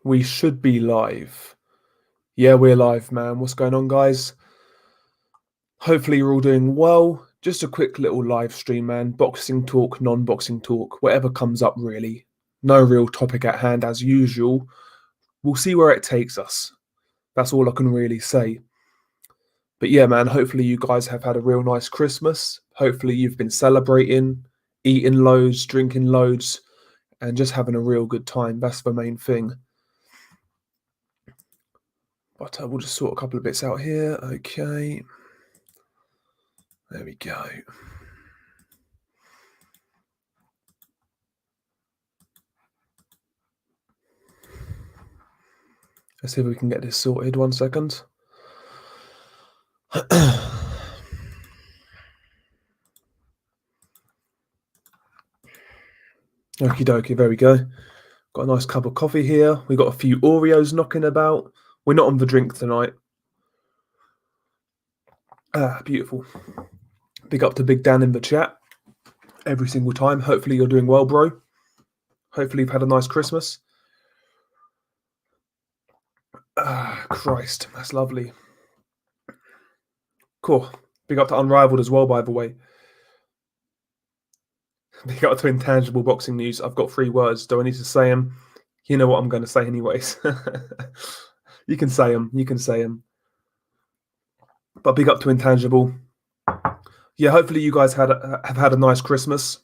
We should be live. Yeah, we're live, man. What's going on, guys? Hopefully, you're all doing well. Just a quick little live stream, man. Boxing talk, non boxing talk, whatever comes up, really. No real topic at hand, as usual. We'll see where it takes us. That's all I can really say. But yeah, man, hopefully, you guys have had a real nice Christmas. Hopefully, you've been celebrating, eating loads, drinking loads, and just having a real good time. That's the main thing. But we'll just sort a couple of bits out here. Okay. There we go. Let's see if we can get this sorted. 1 second. Okie dokie, there we go. Got a nice cup of coffee here. We got a few Oreos knocking about. We're not on the drink tonight. Beautiful. Big up to Big Dan in the chat every single time. Hopefully you're doing well, bro. Hopefully you've had a nice Christmas. Christ, that's lovely. Cool. Big up to Unrivaled as well, by the way. Big up to Intangible Boxing News. I've got 3 words. Do I need to say them? You know what I'm going to say anyways. You can say them. You can say them. But big up to Intangible. Yeah, hopefully you guys have had a nice Christmas.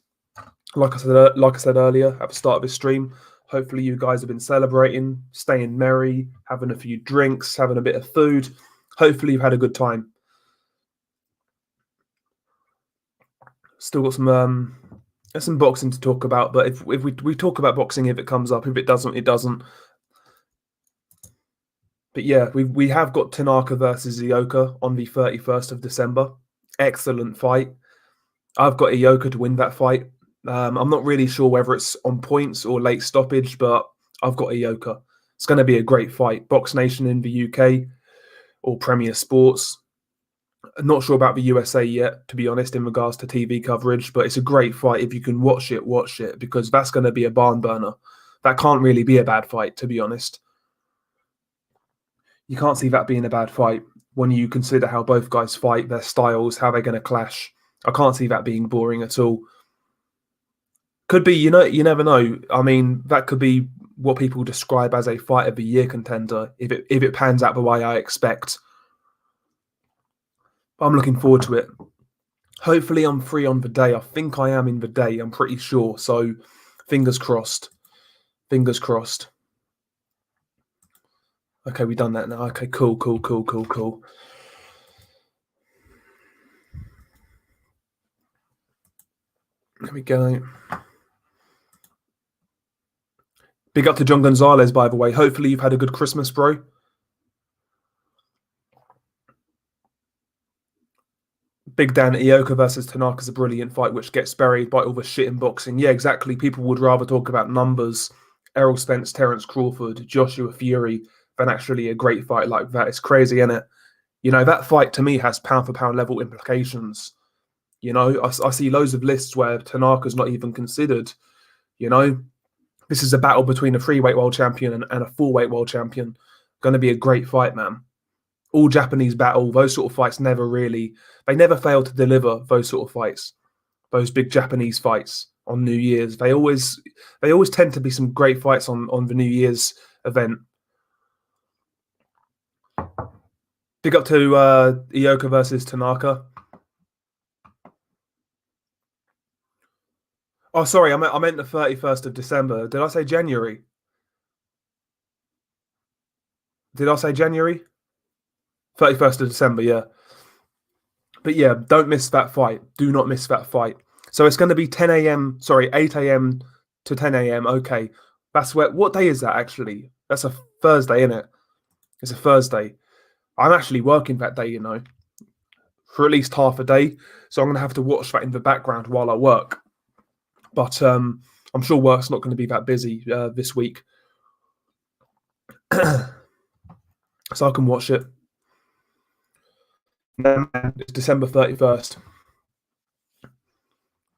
Like I said earlier at the start of this stream, hopefully you guys have been celebrating, staying merry, having a few drinks, having a bit of food. Hopefully you've had a good time. Still got some boxing to talk about, but if we talk about boxing, if it comes up, if it doesn't, it doesn't. But yeah, we have got Tanaka versus Ioka on the 31st of December. Excellent fight. I've got Ioka to win that fight. I'm not really sure whether it's on points or late stoppage, but I've got Ioka. It's going to be a great fight. Box Nation in the UK or Premier Sports. I'm not sure about the USA yet, to be honest, in regards to TV coverage, but it's a great fight. If you can watch it, because that's going to be a barn burner. That can't really be a bad fight, to be honest. You can't see that being a bad fight when you consider how both guys fight, their styles, how they're going to clash. I can't see that being boring at all. Could be, you never know. I mean, that could be what people describe as a fight of the year contender if it pans out the way I expect. I'm looking forward to it. Hopefully I'm free on the day. I think I am in the day. I'm pretty sure. So fingers crossed. Fingers crossed. Okay, we've done that now. Okay, cool. There we go. Big up to John Gonzalez, by the way. Hopefully you've had a good Christmas, bro. Big Dan, Ioka versus Tanaka is a brilliant fight, which gets buried by all the shit in boxing. Yeah, exactly. People would rather talk about numbers, Errol Spence, Terence Crawford, Joshua Fury, than actually a great fight like that. It's crazy, isn't it? You know, that fight to me has pound-for-pound level implications. You know, I see loads of lists where Tanaka's not even considered. You know, this is a battle between a 3-weight world champion and a 4-weight world champion. Going to be a great fight, man. All Japanese battle, those sort of fights they never fail to deliver those sort of fights, those big Japanese fights on New Year's. They always tend to be some great fights on the New Year's event. Big up to Ioka versus Tanaka. Oh, sorry, I meant the 31st of December. Did I say January? Did I say January? 31st of December, yeah. But yeah, don't miss that fight. Do not miss that fight. So it's going to be 8 a.m. to 10 a.m. Okay. That's what day is that actually? That's a Thursday, isn't it? It's a Thursday. I'm actually working that day, for at least half a day. So I'm going to have to watch that in the background while I work. But I'm sure work's not going to be that busy this week. So I can watch it. It's December 31st.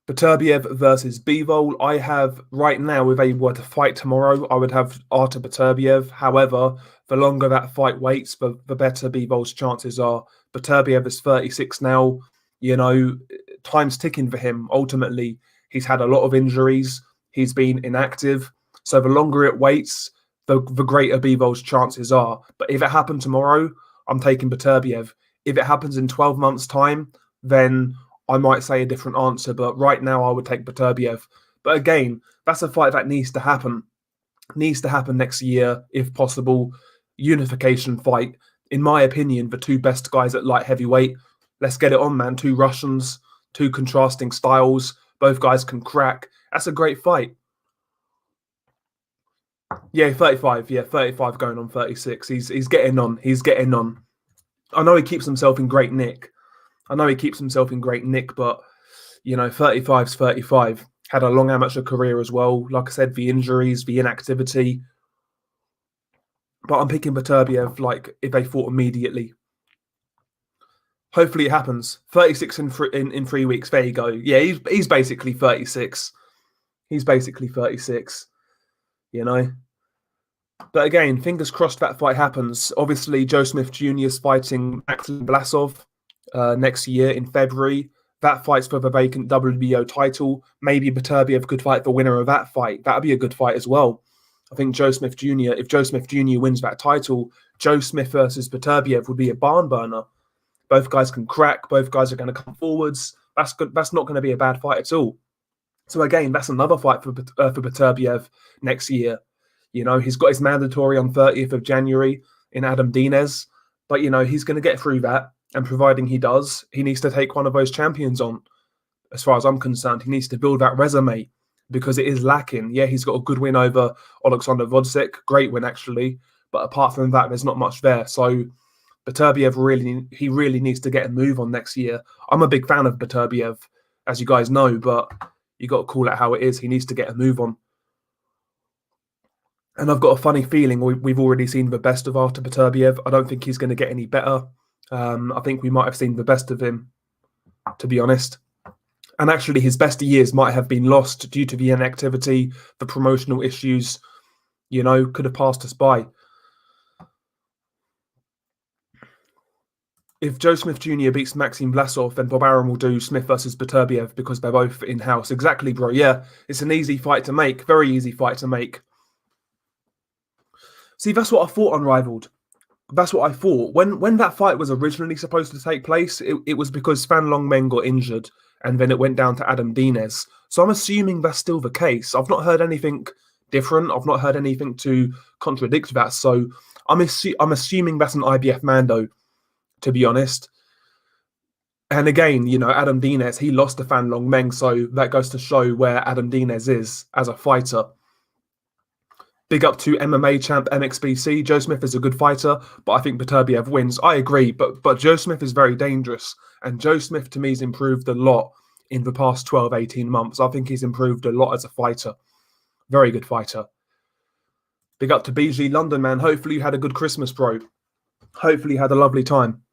Beterbiev versus Bivol. I have right now, if they were to fight tomorrow, I would have Artur Beterbiev. However, the longer that fight waits, the better Bivol's chances are. Beterbiev is 36 now. You know, time's ticking for him. Ultimately, he's had a lot of injuries. He's been inactive. So the longer it waits, the greater Bivol's chances are. But if it happened tomorrow, I'm taking Beterbiev. If it happens in 12 months' time, then I might say a different answer. But right now, I would take Beterbiev. But again, that's a fight that needs to happen. Needs to happen next year, if possible. Unification fight. In my opinion, the two best guys at light heavyweight. Let's get it on, man. Two Russians, two contrasting styles. Both guys can crack. That's a great fight. Yeah, 35. Yeah, 35 going on 36. He's getting on. He's getting on. I know he keeps himself in great nick. But, you know, 35's 35. Had a long amateur career as well. Like I said, the injuries, the inactivity. But I'm picking Beterbiev, like, if they fought immediately. Hopefully it happens. 36 in 3 weeks. There you go. Yeah, he's basically 36. He's basically 36, you know. But again, fingers crossed that fight happens. Obviously, Joe Smith Jr. is fighting Maxim Blasov next year in February. That fight's for the vacant WBO title. Maybe Beterbiev could fight the winner of that fight. That'd be a good fight as well. I think Joe Smith Jr., if Joe Smith Jr. wins that title, Joe Smith versus Beterbiev would be a barn burner. Both guys can crack. Both guys are going to come forwards. That's good. That's not going to be a bad fight at all. So again, that's another fight for Beterbiev next year. You know, he's got his mandatory on 30th of January in Adam Dines. But, you know, he's going to get through that. And providing he does, he needs to take one of those champions on. As far as I'm concerned, he needs to build that resume because it is lacking. Yeah, he's got a good win over Alexander Vodsik. Great win, actually. But apart from that, there's not much there. So Beterbiev really needs to get a move on next year. I'm a big fan of Beterbiev, as you guys know, but you got to call it how it is. He needs to get a move on. And I've got a funny feeling we've already seen the best of Artur Beterbiev. I don't think he's going to get any better. I think we might have seen the best of him, to be honest. And actually, his best years might have been lost due to the inactivity, the promotional issues, you know, could have passed us by. If Joe Smith Jr. beats Maxim Vlasov, then Bob Arum will do Smith versus Beterbiev because they're both in-house. Exactly, bro. Yeah, it's an easy fight to make. Very easy fight to make. See, that's what I thought, Unrivaled. That's what I thought. When that fight was originally supposed to take place, it was because Fan Longmen got injured, and then it went down to Adam Dines. So I'm assuming that's still the case. I've not heard anything different. I've not heard anything to contradict that. So I'm assuming that's an IBF Mando, to be honest. And again, you know, Adam Dines, he lost to Fan Longmen, so that goes to show where Adam Dines is as a fighter. Big up to MMA champ MXBC. Joe Smith is a good fighter, but I think Beterbiev wins. I agree, but Joe Smith is very dangerous. And Joe Smith, to me, has improved a lot in the past 12, 18 months. I think he's improved a lot as a fighter. Very good fighter. Big up to BG London, man. Hopefully you had a good Christmas, bro. Hopefully you had a lovely time.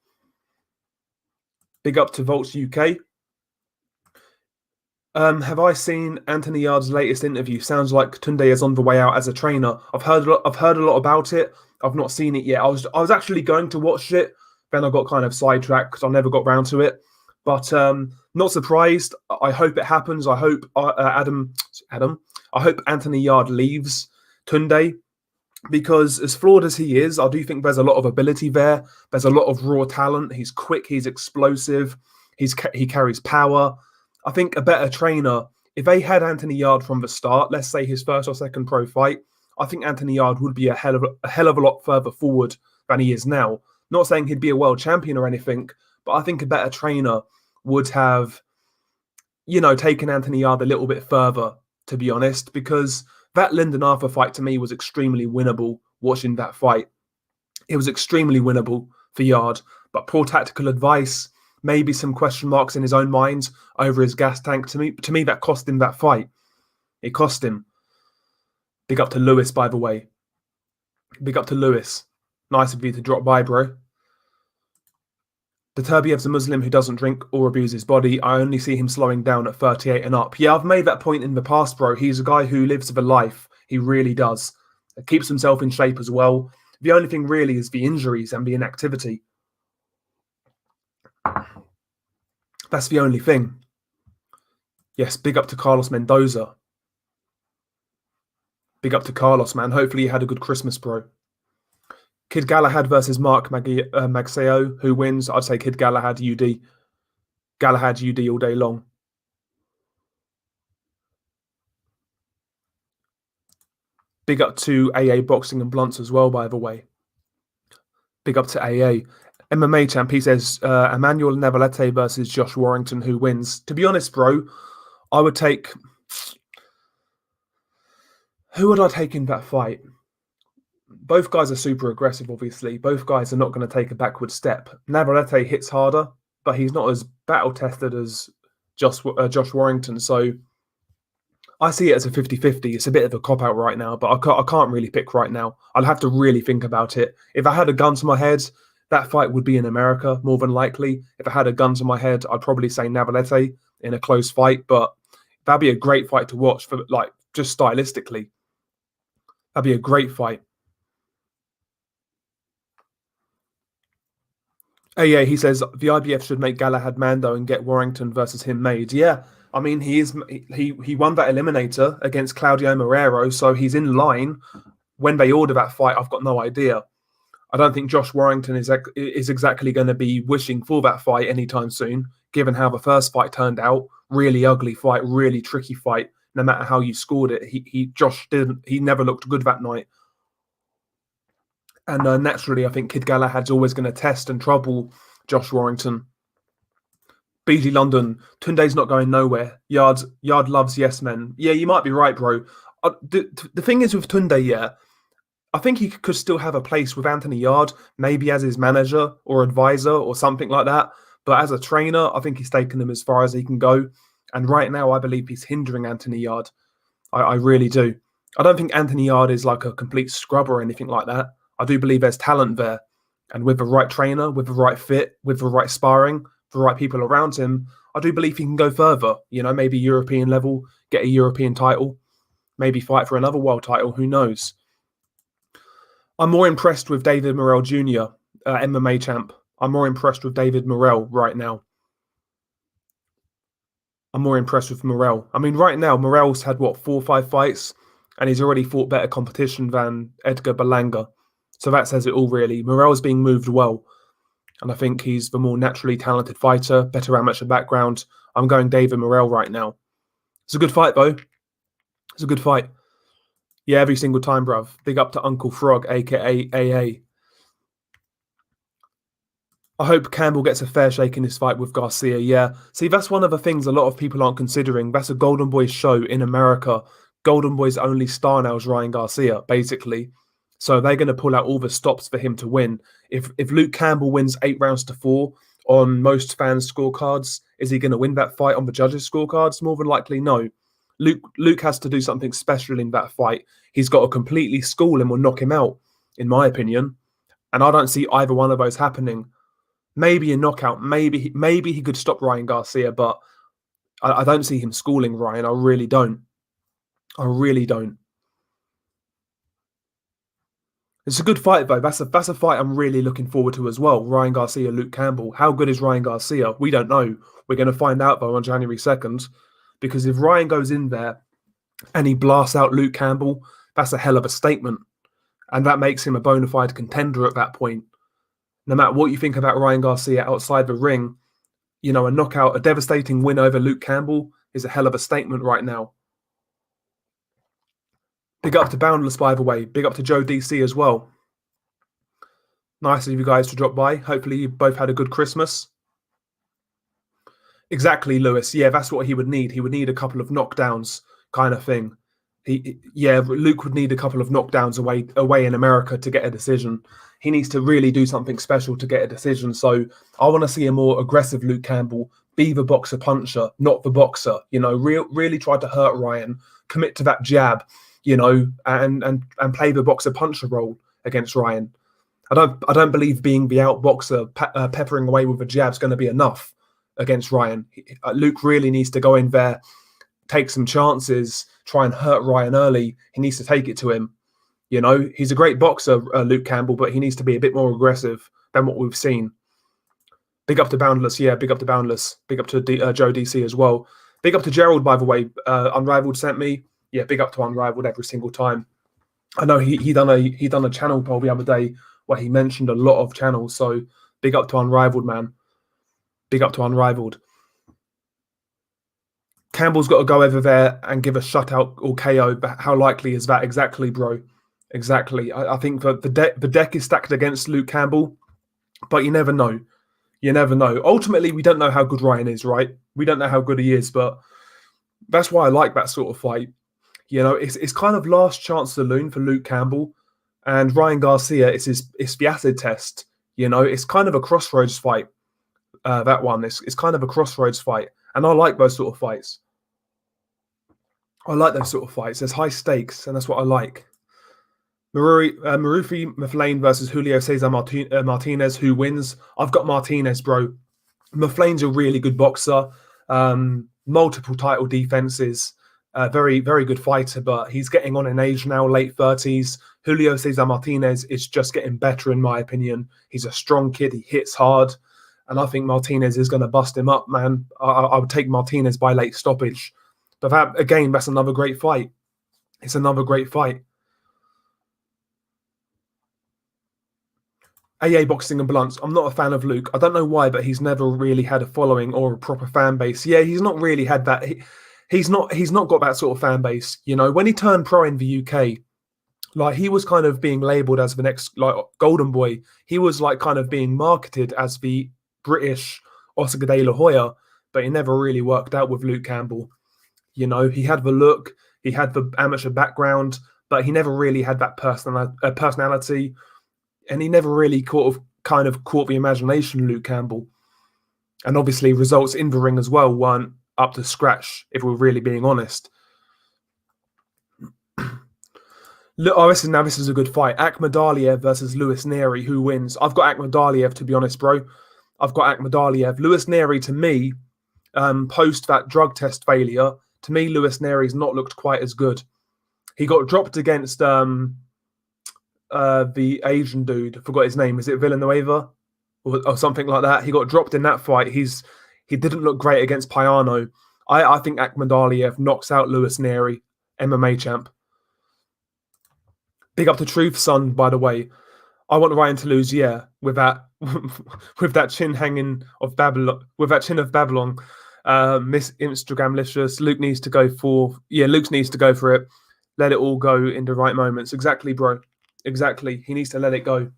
Big up to Volts UK. Have I seen Anthony Yard's latest interview? Sounds like Tunde is on the way out as a trainer. I've heard a lot about it. I've not seen it yet. I was actually going to watch it, then I got kind of sidetracked because I never got round to it. But not surprised. I hope it happens. I hope I hope Anthony Yard leaves Tunde, because as flawed as he is, I do think there's a lot of ability there. There's a lot of raw talent. He's quick. He's explosive. He carries power. I think a better trainer, if they had Anthony Yard from the start, let's say his first or second pro fight, I think Anthony Yard would be a hell of a lot further forward than he is now. Not saying he'd be a world champion or anything, but I think a better trainer would have, you know, taken Anthony Yard a little bit further, to be honest, because that Lyndon Arthur fight to me was extremely winnable watching that fight. It was extremely winnable for Yard, but poor tactical advice, maybe some question marks in his own mind over his gas tank. To me, that cost him that fight. It cost him. Big up to Lewis, by the way. Big up to Lewis. Nice of you to drop by, bro. Beterbiev's a Muslim who doesn't drink or abuse his body. I only see him slowing down at 38 and up. Yeah, I've made that point in the past, bro. He's a guy who lives with a life. He really does. Keeps himself in shape as well. The only thing really is the injuries and the inactivity. That's the only thing. Yes, big up to Carlos Mendoza. Big up to Carlos, man. Hopefully you had a good Christmas, bro. Kid Galahad versus Mark Magseo. Who wins? I'd say Kid Galahad, UD. Galahad, UD all day long. Big up to AA Boxing and Blunts as well, by the way. Big up to AA. MMA champ, he says, Emmanuel Navarrete versus Josh Warrington, who wins? To be honest, bro, I would take... Who would I take in that fight? Both guys are super aggressive, obviously. Both guys are not going to take a backward step. Navarrete hits harder, but he's not as battle-tested as Josh Warrington. So I see it as a 50-50. It's a bit of a cop-out right now, but I can't really pick right now. I'll have to really think about it. If I had a gun to my head, that fight would be in America, more than likely. If I had a gun to my head, I'd probably say Navarrete in a close fight, but that'd be a great fight to watch for, like, just stylistically. That'd be a great fight. Yeah, he says the IBF should make Galahad Mando and get Warrington versus him made. Yeah, I mean he won that eliminator against Claudio Morero, so he's in line. When they order that fight, I've got no idea. I don't think Josh Warrington is exactly going to be wishing for that fight anytime soon, given how the first fight turned out. Really ugly fight, really tricky fight. No matter how you scored it, he never looked good that night. And naturally, I think Kid Galahad's always going to test and trouble Josh Warrington. BG London, Tunde's not going nowhere. Yard loves yes men. Yeah, you might be right, bro. The thing is with Tunde, yeah, I think he could still have a place with Anthony Yard, maybe as his manager or advisor or something like that. But as a trainer, I think he's taken him as far as he can go. And right now, I believe he's hindering Anthony Yard. I really do. I don't think Anthony Yard is like a complete scrub or anything like that. I do believe there's talent there. And with the right trainer, with the right fit, with the right sparring, the right people around him, I do believe he can go further. You know, maybe European level, get a European title, maybe fight for another world title. Who knows? I'm more impressed with David Morrell Jr., MMA champ. I'm more impressed with David Morrell right now. I'm more impressed with Morrell. I mean, right now, Morrell's had, 4 or 5 fights, and he's already fought better competition than Edgar Berlanga. So that says it all, really. Morrell's being moved well, and I think he's the more naturally talented fighter, better amateur background. I'm going David Morrell right now. It's a good fight, though. It's a good fight. Yeah, every single time, bruv. Big up to Uncle Frog, a.k.a. AA. I hope Campbell gets a fair shake in his fight with Garcia, yeah. See, that's one of the things a lot of people aren't considering. That's a Golden Boys show in America. Golden Boys' only star now is Ryan Garcia, basically. So they're going to pull out all the stops for him to win. If Luke Campbell wins 8 rounds to 4 on most fans' scorecards, is he going to win that fight on the judges' scorecards? More than likely, no. Luke has to do something special in that fight. He's got to completely school him or knock him out, in my opinion. And I don't see either one of those happening. Maybe a knockout. Maybe he could stop Ryan Garcia, but I don't see him schooling Ryan. I really don't. I really don't. It's a good fight, though. That's a fight I'm really looking forward to as well. Ryan Garcia, Luke Campbell. How good is Ryan Garcia? We don't know. We're going to find out, though, on January 2nd. Because if Ryan goes in there and he blasts out Luke Campbell, that's a hell of a statement. And that makes him a bona fide contender at that point. No matter what you think about Ryan Garcia outside the ring, you know, a knockout, a devastating win over Luke Campbell is a hell of a statement right now. Big up to Boundless, by the way. Big up to Joe DC as well. Nice of you guys to drop by. Hopefully you both had a good Christmas. Exactly, Lewis. Yeah, that's what he would need. He would need a couple of knockdowns kind of thing. Luke would need a couple of knockdowns away in America to get a decision. He needs to really do something special to get a decision. So I want to see a more aggressive Luke Campbell, be the boxer puncher, not the boxer. You know, really try to hurt Ryan, commit to that jab, you know, and play the boxer puncher role against Ryan. I don't believe being the outboxer, peppering away with a jab is going to be enough against Ryan. Luke really needs to go in there, take some chances, try and hurt Ryan early. He needs to take it to him. He's a great boxer, Luke Campbell, but he needs to be a bit more aggressive than what we've seen. Big up to Boundless, yeah, big up to Boundless. Big up to Joe DC as well. Big up to Gerald, by the way. Unrivaled sent me. Yeah, big up to Unrivaled every single time. I know he done a channel poll the other day where he mentioned a lot of channels. So big up to Unrivaled, man. Big up to Unrivaled. Campbell's got to go over there and give a shutout or KO. But how likely is that? Exactly, bro. Exactly. I think that the deck is stacked against Luke Campbell, but you never know. You never know. Ultimately, we don't know how good Ryan is, right? We don't know how good he is, but that's why I like that sort of fight. It's kind of last chance saloon for Luke Campbell, and Ryan Garcia. It's the acid test. It's kind of a crossroads fight. That one. It's kind of a crossroads fight, and I like those sort of fights. I like those sort of fights. There's high stakes, and that's what I like. Marufi Maflane versus Julio Cesar Martinez. Who wins? I've got Martinez, bro. Maflane's a really good boxer. Multiple title defenses. Very, very good fighter, but he's getting on in age now, late 30s. Julio Cesar Martinez is just getting better, in my opinion. He's a strong kid. He hits hard. And I think Martinez is going to bust him up, man. I would take Martinez by late stoppage. But that's another great fight. It's another great fight. AA Boxing and Blunts. I'm not a fan of Luke. I don't know why, but he's never really had a following or a proper fan base. Yeah, he's not really had that. He's not got that sort of fan base. When he turned pro in the UK, like he was kind of being labelled as the next like golden boy. He was like kind of being marketed as the British Oscar De La Hoya, but it never really worked out with Luke Campbell. He had the look, he had the amateur background, but he never really had that personality. And he never really caught the imagination, Luke Campbell. And obviously results in the ring as well weren't up to scratch, if we're really being honest. This is a good fight. Akhmadaliev versus Luis Neri. Who wins? I've got Akhmadaliev, to be honest, bro. I've got Akhmadaliev. Luis Neri, to me, post that drug test failure, to me, Luis Neri's not looked quite as good. He got dropped against the Asian dude. I forgot his name. Is it Villanueva or something like that? He got dropped in that fight. He didn't look great against Payano. I think Akhmadaliev knocks out Luis Neri, MMA champ. Big up to Truth, son, by the way. I want Ryan to lose, yeah, with that with that chin hanging of Babylon, with that chin of Babylon. Miss Instagramlicious. Luke needs to go for it. Let it all go in the right moments. Exactly, bro. Exactly. He needs to let it go.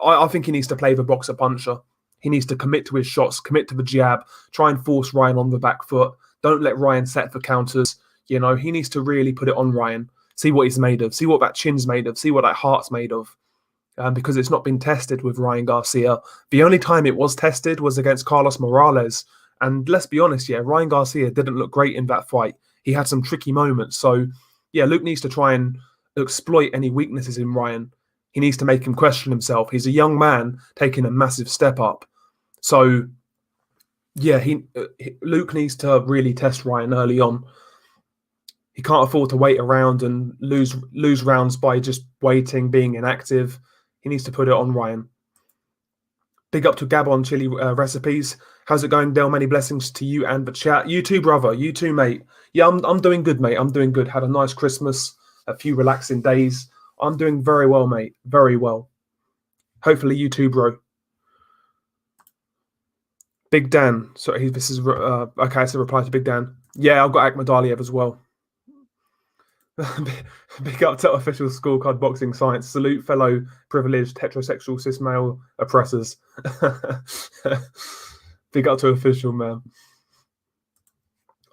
I think he needs to play the boxer puncher. He needs to commit to his shots, commit to the jab, try and force Ryan on the back foot. Don't let Ryan set for counters. He needs to really put it on Ryan. See what he's made of. See what that chin's made of. See what that heart's made of. Because it's not been tested with Ryan Garcia. The only time it was tested was against Carlos Morales. And let's be honest, yeah, Ryan Garcia didn't look great in that fight. He had some tricky moments. So, yeah, Luke needs to try and exploit any weaknesses in Ryan. He needs to make him question himself. He's a young man taking a massive step up. So, yeah, Luke needs to really test Ryan early on. He can't afford to wait around and lose rounds by just waiting, being inactive. He needs to put it on Ryan. Big up to Gabon Chili Recipes. How's it going, Dale? Many blessings to you and the chat. You too, brother. You too, mate. Yeah, I'm doing good, mate. I'm doing good. Had a nice Christmas, a few relaxing days. I'm doing very well, mate. Very well. Hopefully you too, bro. Big Dan. Sorry, this is okay. It's a reply to Big Dan. Yeah, I've got Akhmadaliev as well. Big up to official scorecard boxing science. Salute fellow privileged heterosexual cis male oppressors. Big up to official, man.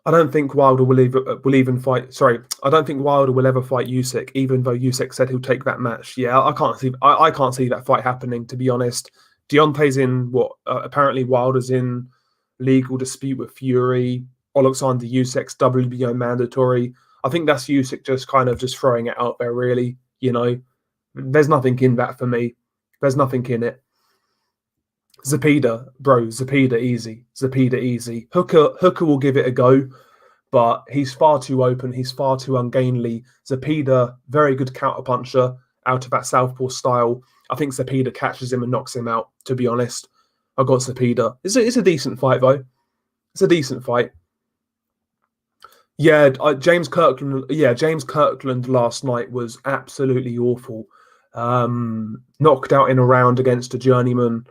I don't think Wilder will even fight. Sorry, I don't think Wilder will ever fight Usyk, even though Usyk said he'll take that match. Yeah, I can't see that fight happening, to be honest. Deontay's in what? Apparently Wilder's in legal dispute with Fury. Alexander Usyk's WBO mandatory. I think that's Usyk just throwing it out there, really. There's nothing in that for me. There's nothing in it. Zepeda, bro, Zepeda easy. Zepeda easy. Hooker will give it a go, but he's far too open. He's far too ungainly. Zepeda, very good counterpuncher out of that southpaw style. I think Zepeda catches him and knocks him out, to be honest. I got Zepeda. It's a decent fight, though. It's a decent fight. Yeah, James Kirkland. Yeah, James Kirkland last night was absolutely awful. Knocked out in a round against a journeyman.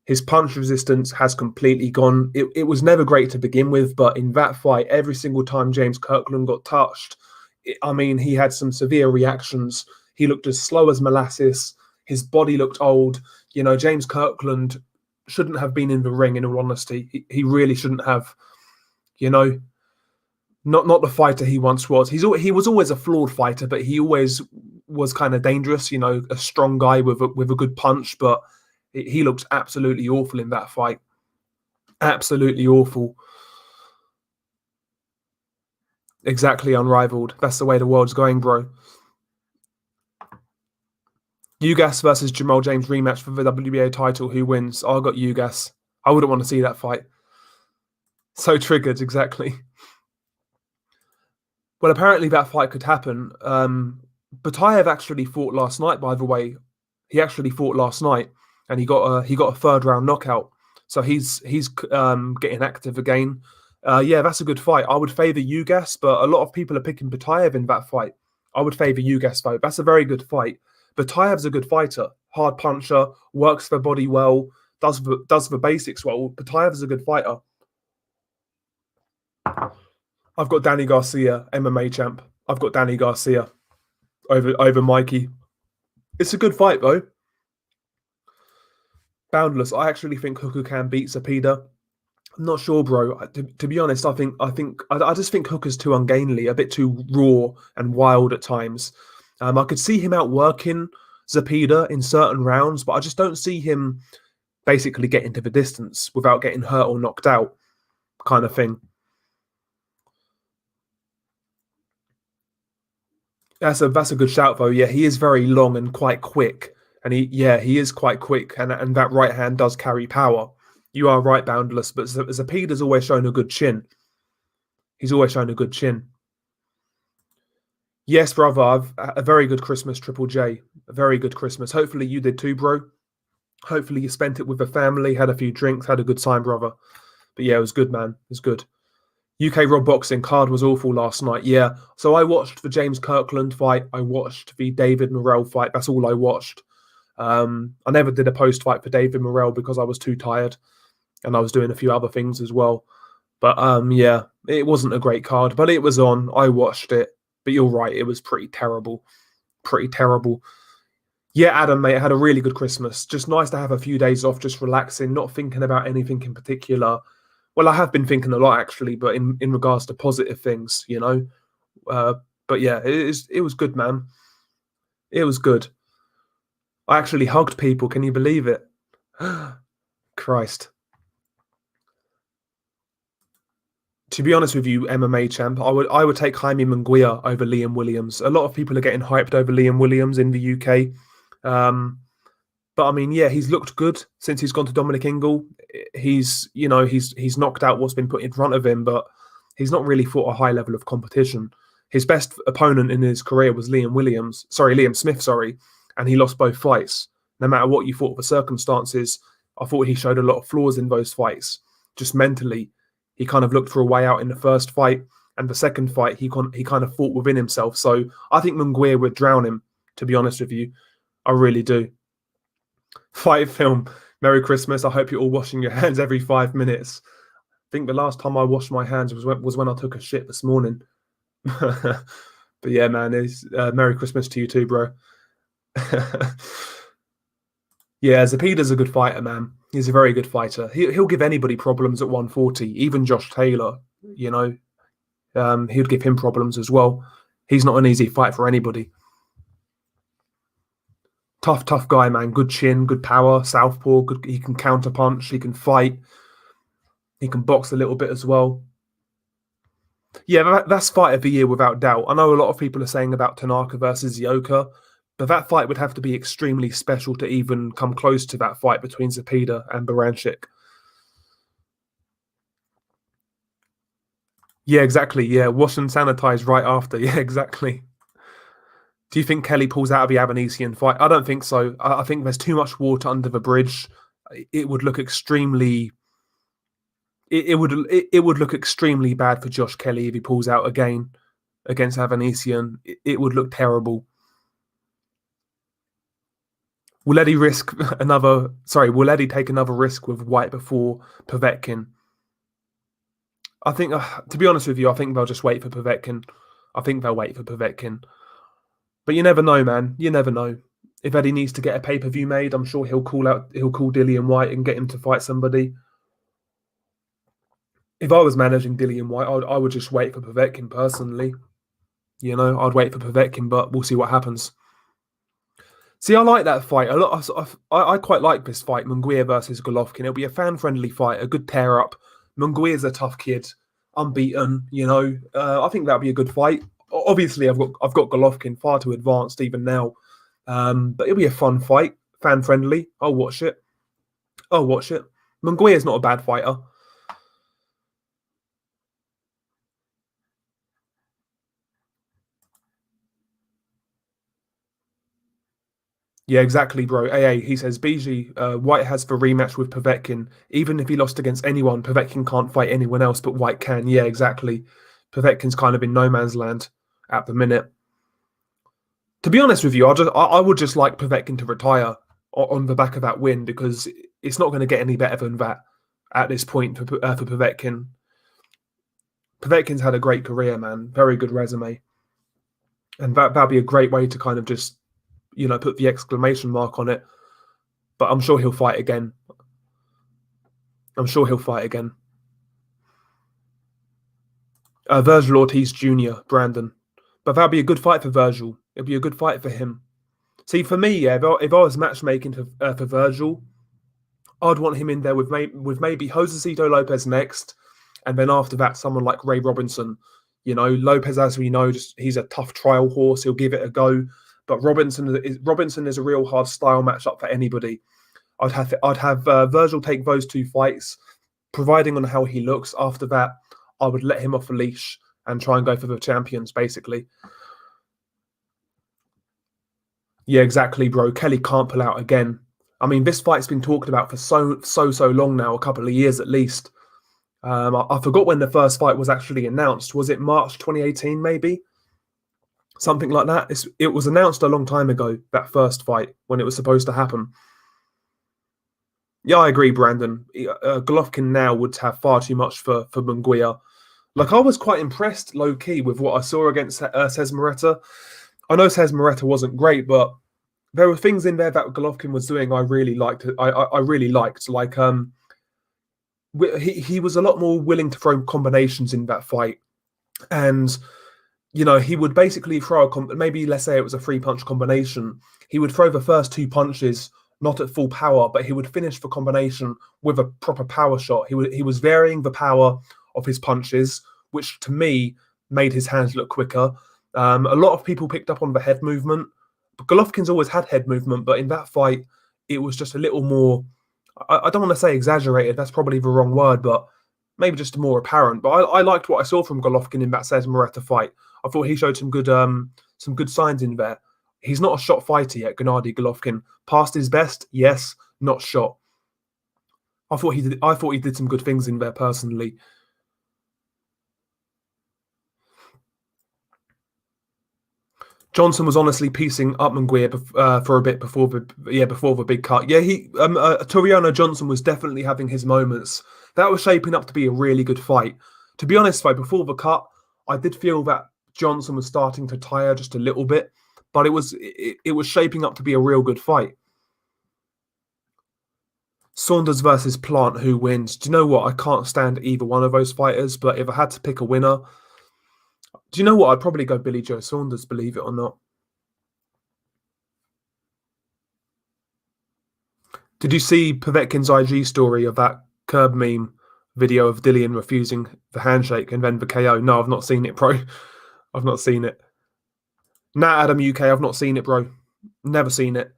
His punch resistance has completely gone. It was never great to begin with, but in that fight, every single time James Kirkland got touched, he had some severe reactions. He looked as slow as molasses. His body looked old. James Kirkland shouldn't have been in the ring, in all honesty. He really shouldn't have. Not the fighter he once was. He was always a flawed fighter, but he always was kind of dangerous. A strong guy with a good punch, but he looked absolutely awful in that fight. Absolutely awful. Exactly unrivaled. That's the way the world's going, bro. Ugas versus Jamal James rematch for the WBA title. Who wins? I got Ugas. I wouldn't want to see that fight. So triggered, exactly. Well, apparently that fight could happen. Batayev actually fought last night, by the way. He actually fought last night, and he got a third round knockout. So he's getting active again. Yeah, that's a good fight. I would favour Ugas, but a lot of people are picking Batayev in that fight. I would favour Ugas though. That's a very good fight. Batayev's a good fighter, hard puncher, works the body well, does the basics well. Batayev's a good fighter. I've got Danny Garcia, MMA champ. I've got Danny Garcia over Mikey. It's a good fight though. Boundless. I actually think Hooker can beat Zepeda. I'm not sure, bro. To be honest, I just think Hooker's too ungainly, a bit too raw and wild at times. I could see him outworking Zepeda in certain rounds, but I just don't see him basically getting to the distance without getting hurt or knocked out, kind of thing. That's a good shout though. Yeah, he is very long and quite quick, and he is quite quick, and that right hand does carry power. You are right, Boundless, but Zepeda's always shown a good chin. He's always shown a good chin. Yes, brother, I've a very good Christmas, Triple J. A very good Christmas. Hopefully you did too, bro. Hopefully you spent it with the family, had a few drinks, had a good time, brother. But yeah, it was good, man. It was good. UK Raw Boxing card was awful last night. Yeah. So I watched the James Kirkland fight. I watched the David Morrell fight. That's all I watched. I never did a post fight for David Morrell because I was too tired. And I was doing a few other things as well. But yeah, it wasn't a great card, but it was on. I watched it. But you're right, it was pretty terrible. Pretty terrible. Yeah, Adam, mate, I had a really good Christmas. Just nice to have a few days off, just relaxing, not thinking about anything in particular. Well, I have been thinking a lot, actually, but in regards to positive things, But yeah, it was good, man. It was good. I actually hugged people. Can you believe it? Christ. To be honest with you, MMA champ, I would take Jaime Munguia over Liam Williams. A lot of people are getting hyped over Liam Williams in the UK. But I mean, yeah, he's looked good since he's gone to Dominic Ingle. He's knocked out what's been put in front of him, but he's not really fought a high level of competition. His best opponent in his career was Liam Smith, and he lost both fights. No matter what you thought of the circumstances, I thought he showed a lot of flaws in those fights. Just mentally, he kind of looked for a way out in the first fight, and the second fight, he kind of fought within himself. So I think Munguia would drown him, to be honest with you. I really do. Fight film. Merry Christmas. I hope you're all washing your hands every 5 minutes. I think the last time I washed my hands was when I took a shit this morning. But yeah, man, Merry Christmas to you too, bro. Yeah, Zepeda's a good fighter, man. He's a very good fighter. He'll give anybody problems at 140, even Josh Taylor, he'd give him problems as well. He's not an easy fight for anybody. Tough guy, man. Good chin, good power, southpaw. Good. He can counter punch. He can fight. He can box a little bit as well. Yeah, that's fight of the year without doubt. I know a lot of people are saying about Tanaka versus Ioka, But that fight would have to be extremely special to even come close to that fight between Zepeda and Baranchik. Yeah, exactly. Yeah, wash and sanitize right after. Yeah, exactly. Do you think Kelly pulls out of the Avanesian fight? I don't think so. I think there's too much water under the bridge. It would look extremely. It would look extremely bad for Josh Kelly if he pulls out again against Avanesian. It would look terrible. Will Eddie risk another? Sorry, will Eddie take another risk with White before Povetkin? I think, to be honest with you, I think they'll just wait for Povetkin. I think they'll wait for Povetkin. But you never know, man. You never know. If Eddie needs to get a pay-per-view made, I'm sure he'll call Dillian White and get him to fight somebody. If I was managing Dillian White, I would just wait for Povetkin personally. You know, I'd wait for Povetkin, but we'll see what happens. See, I like that fight a lot. I quite like this fight, Munguia versus Golovkin. It'll be a fan-friendly fight, a good tear-up. Munguia's a tough kid, unbeaten. You know, I think that'll be a good fight. Obviously, I've got Golovkin far too advanced even now, but it'll be a fun fight, fan-friendly. I'll watch it. Munguia's not a bad fighter. Yeah, exactly, bro. AA, he says, BG, White has the rematch with Povetkin. Even if he lost against anyone, Povetkin can't fight anyone else, but White can. Yeah, exactly. Povetkin's kind of in no man's land at the minute. To be honest with you, I would just like Povetkin to retire on the back of that win because it's not going to get any better than that at this point for Povetkin. Povetkin's had a great career, man. Very good resume. And that'd be a great way to kind of just, you know, put the exclamation mark on it. But I'm sure he'll fight again. Virgil Ortiz Jr., Brandon. But that'd be a good fight for Virgil. It'd be a good fight for him. See, for me, yeah, if I was matchmaking for Virgil, I'd want him in there with maybe Josecito Lopez next, and then after that, someone like Ray Robinson. You know, Lopez, as we know, he's a tough trial horse. He'll give it a go. But Robinson is a real hard style matchup for anybody. I'd have Virgil take those two fights, providing on how he looks. After that, I would let him off a leash and try and go for the champions, basically. Yeah, exactly, bro. Kelly can't pull out again. I mean, this fight's been talked about for so long now, a couple of years at least. I forgot when the first fight was actually announced. Was it March 2018, maybe? Something like that. It was announced a long time ago, that first fight, when it was supposed to happen. Yeah, I agree, Brandon. Golovkin now would have far too much for Munguia. Like, I was quite impressed, low-key, with what I saw against Cez Moretta. I know Cez Moretta wasn't great, but there were things in there that Golovkin was doing I really liked. I really liked. Like, he was a lot more willing to throw combinations in that fight. And, you know, he would basically throw maybe, let's say it was a 3-punch combination. He would throw the first 2 punches not at full power, but he would finish the combination with a proper power shot. He was varying the power of his punches, which to me made his hands look quicker. A lot of people picked up on the head movement. Golovkin's always had head movement, but in that fight, it was just a little more, I don't want to say exaggerated, that's probably the wrong word, but maybe just more apparent. But I liked what I saw from Golovkin in that Cez Moretta fight. I thought he showed some good signs in there. He's not a shot fighter yet, Gennady Golovkin. Past his best, yes, not shot. I thought he did some good things in there personally. Johnson was honestly piecing up Munguia for a bit before the big cut. Yeah, Toriano Johnson was definitely having his moments. That was shaping up to be a really good fight. To be honest, though, before the cut, I did feel that Johnson was starting to tire just a little bit, but it was shaping up to be a real good fight. Saunders versus Plant, who wins? Do you know what? I can't stand either one of those fighters, but if I had to pick a winner, do you know what? I'd probably go Billy Joe Saunders, believe it or not. Did you see Povetkin's IG story of that curb meme video of Dillian refusing the handshake and then the KO? No, I've not seen it, bro. I've not seen it. Nah, Adam UK, I've not seen it, bro. Never seen it.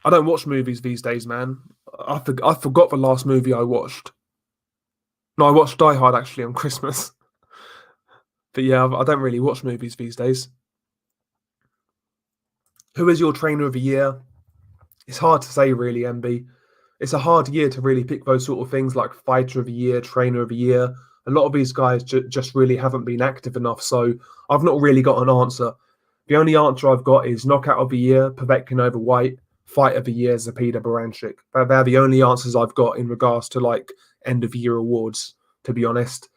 I don't watch movies these days, man. I forgot the last movie I watched. No, I watched Die Hard actually on Christmas. But yeah, I don't really watch movies these days. Who is your trainer of the year? It's hard to say, really, MB. It's a hard year to really pick those sort of things like fighter of the year, trainer of the year. A lot of these guys just really haven't been active enough. So I've not really got an answer. The only answer I've got is knockout of the year, Povetkin over White, fight of the year, Zapida Baranchik. They're the only answers I've got in regards to like end of year awards, to be honest.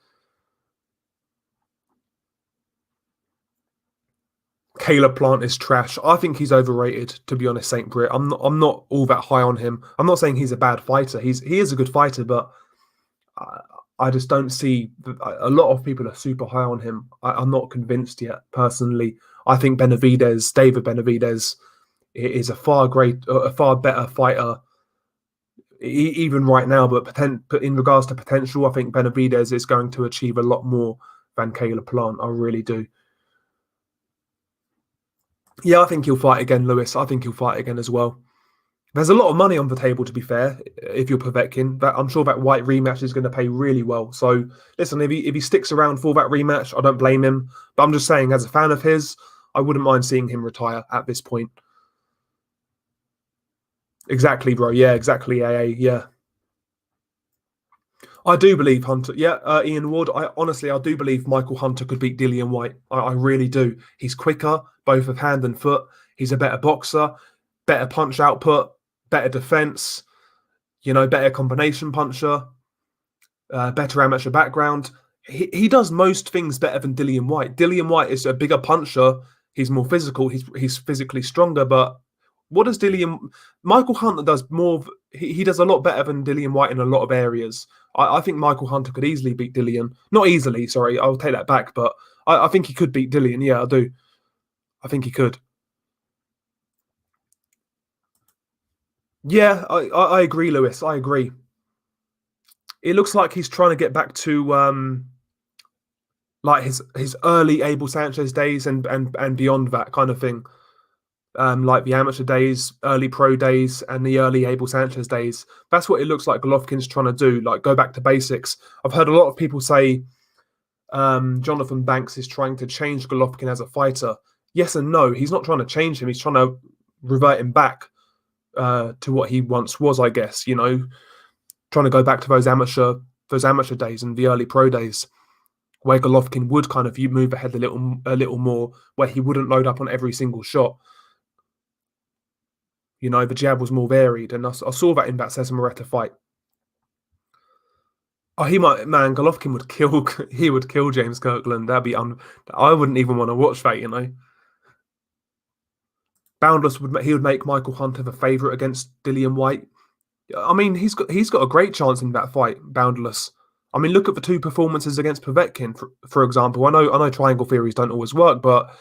Caleb Plant is trash. I think he's overrated, to be honest, Saint Britt. I'm not all that high on him. I'm not saying he's a bad fighter. He is a good fighter, but I, I just don't see a lot of people are super high on him. I'm not convinced yet, personally. I think David Benavidez, is a far better fighter, even right now. But in regards to potential, I think Benavidez is going to achieve a lot more than Caleb Plant. I really do. Yeah, I think he'll fight again, Lewis. I think he'll fight again as well. There's a lot of money on the table, to be fair, if you're Povetkin. I'm sure that White rematch is going to pay really well. So, listen, if he sticks around for that rematch, I don't blame him. But I'm just saying, as a fan of his, I wouldn't mind seeing him retire at this point. Exactly, bro. Yeah, exactly, AA. Yeah. I do believe Hunter. Yeah, Ian Ward. I do believe Michael Hunter could beat Dillian White. I really do. He's quicker, both of hand and foot. He's a better boxer, better punch output, better defense. Better combination puncher, better amateur background. He does most things better than Dillian White. Dillian White is a bigger puncher. He's more physical. He's physically stronger. But what does Dillian? Michael Hunter does more. He does a lot better than Dillian White in a lot of areas. I think Michael Hunter could easily beat Dillian. Not easily, sorry. I'll take that back. But I think he could beat Dillian. Yeah, I do. I think he could. Yeah, I agree, Lewis. I agree. It looks like he's trying to get back to like his early Abel Sanchez days and beyond that kind of thing. Like the amateur days, early pro days, and the early Abel Sanchez days. That's what it looks like Golovkin's trying to do, like go back to basics. I've heard a lot of people say Jonathan Banks is trying to change Golovkin as a fighter. Yes and no. He's not trying to change him. He's trying to revert him back to what he once was, I guess, trying to go back to those amateur days and the early pro days, where Golovkin would kind of move ahead a little more, where he wouldn't load up on every single shot. The jab was more varied, and I saw that in that Cesar Moreta fight. Oh, Golovkin would kill. He would kill James Kirkland. I wouldn't even want to watch that. Boundless would make Michael Hunter the favourite against Dillian White. I mean, he's got a great chance in that fight, Boundless. I mean, look at the two performances against Povetkin, for example. I know triangle theories don't always work, but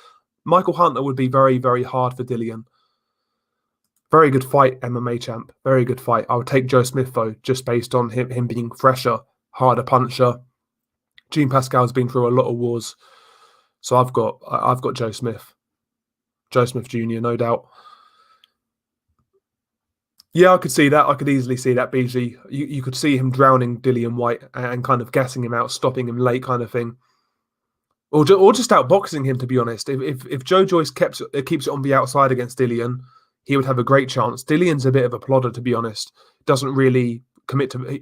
Michael Hunter would be very, very hard for Dillian. Very good fight, MMA champ. Very good fight. I would take Joe Smith though, just based on him being fresher, harder puncher. Jean Pascal's been through a lot of wars, so I've got Joe Smith, Joe Smith Jr. No doubt. Yeah, I could see that. I could easily see that, BG. You could see him drowning Dillian White and kind of gassing him out, stopping him late, kind of thing, or just outboxing him. To be honest, if Joe Joyce keeps it on the outside against Dillian, he would have a great chance. Dillian's a bit of a plodder, to be honest. Doesn't really commit to.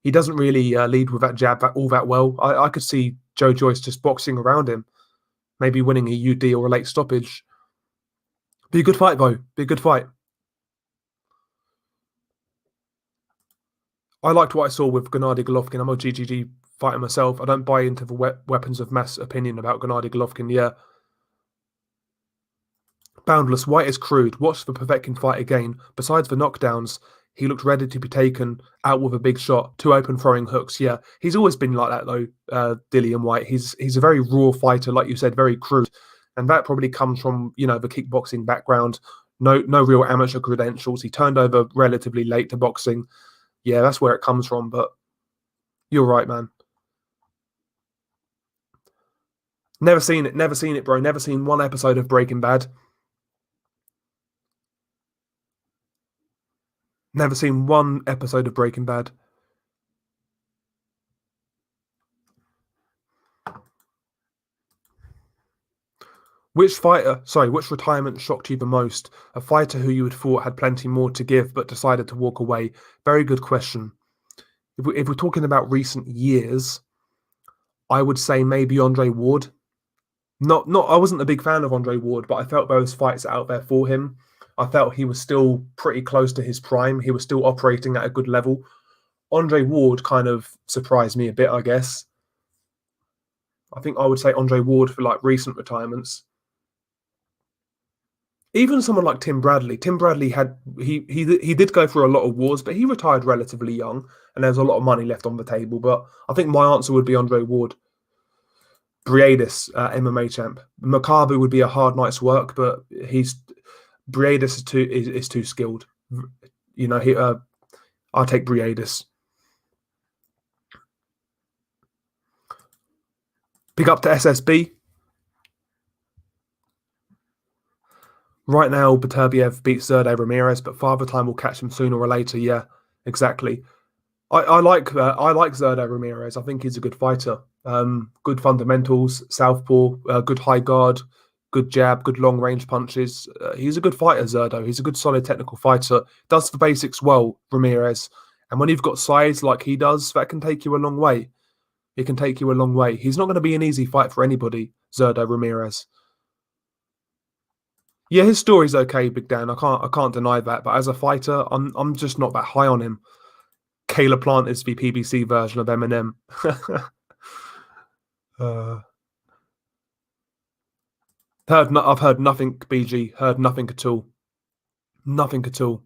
He doesn't really lead with that jab all that well. I could see Joe Joyce just boxing around him, maybe winning a UD or a late stoppage. Be a good fight, though. Be a good fight. I liked what I saw with Gennady Golovkin. I'm a GGG fighter myself. I don't buy into the weapons of mass opinion about Gennady Golovkin. Yeah. Boundless, White is crude. Watch the Povetkin fight again. Besides the knockdowns, he looked ready to be taken out with a big shot. Two open throwing hooks. Yeah. He's always been like that, though, Dillian White. He's a very raw fighter, like you said, very crude. And that probably comes from, the kickboxing background. No real amateur credentials. He turned over relatively late to boxing. Yeah, that's where it comes from. But you're right, man. Never seen it, bro. Never seen one episode of Breaking Bad. Never seen one episode of Breaking Bad. Which retirement shocked you the most? A fighter who you had thought had plenty more to give but decided to walk away. Very good question. If we're talking about recent years, I would say maybe Andre Ward. Not. I wasn't a big fan of Andre Ward, but I felt those fights out there for him. I felt he was still pretty close to his prime. He was still operating at a good level. Andre Ward kind of surprised me a bit, I guess. I think I would say Andre Ward for like recent retirements. Even someone like Tim Bradley. Tim Bradley he did go through a lot of wars, but he retired relatively young, and there's a lot of money left on the table. But I think my answer would be Andre Ward. Briedis, MMA champ. Makabu would be a hard night's work, but Briedis is too skilled. You know, I'll take Briedis. Pick up to SSB. Right now, Beterbiev beats Zerde Ramirez, but Father Time will catch him sooner or later. Yeah, exactly. I like Zerde Ramirez. I think he's a good fighter. Good fundamentals, southpaw, good high guard, good jab, good long range punches. He's a good fighter, Zerdo. He's a good solid technical fighter. Does the basics well, Ramirez. And when you've got size like he does, that can take you a long way. It can take you a long way. He's not going to be an easy fight for anybody, Zerdo Ramirez. Yeah, his story's okay, Big Dan. I can't deny that. But as a fighter, I'm just not that high on him. Kayla Plant is the PBC version of Eminem. I've heard nothing, BG. Heard nothing at all. Nothing at all.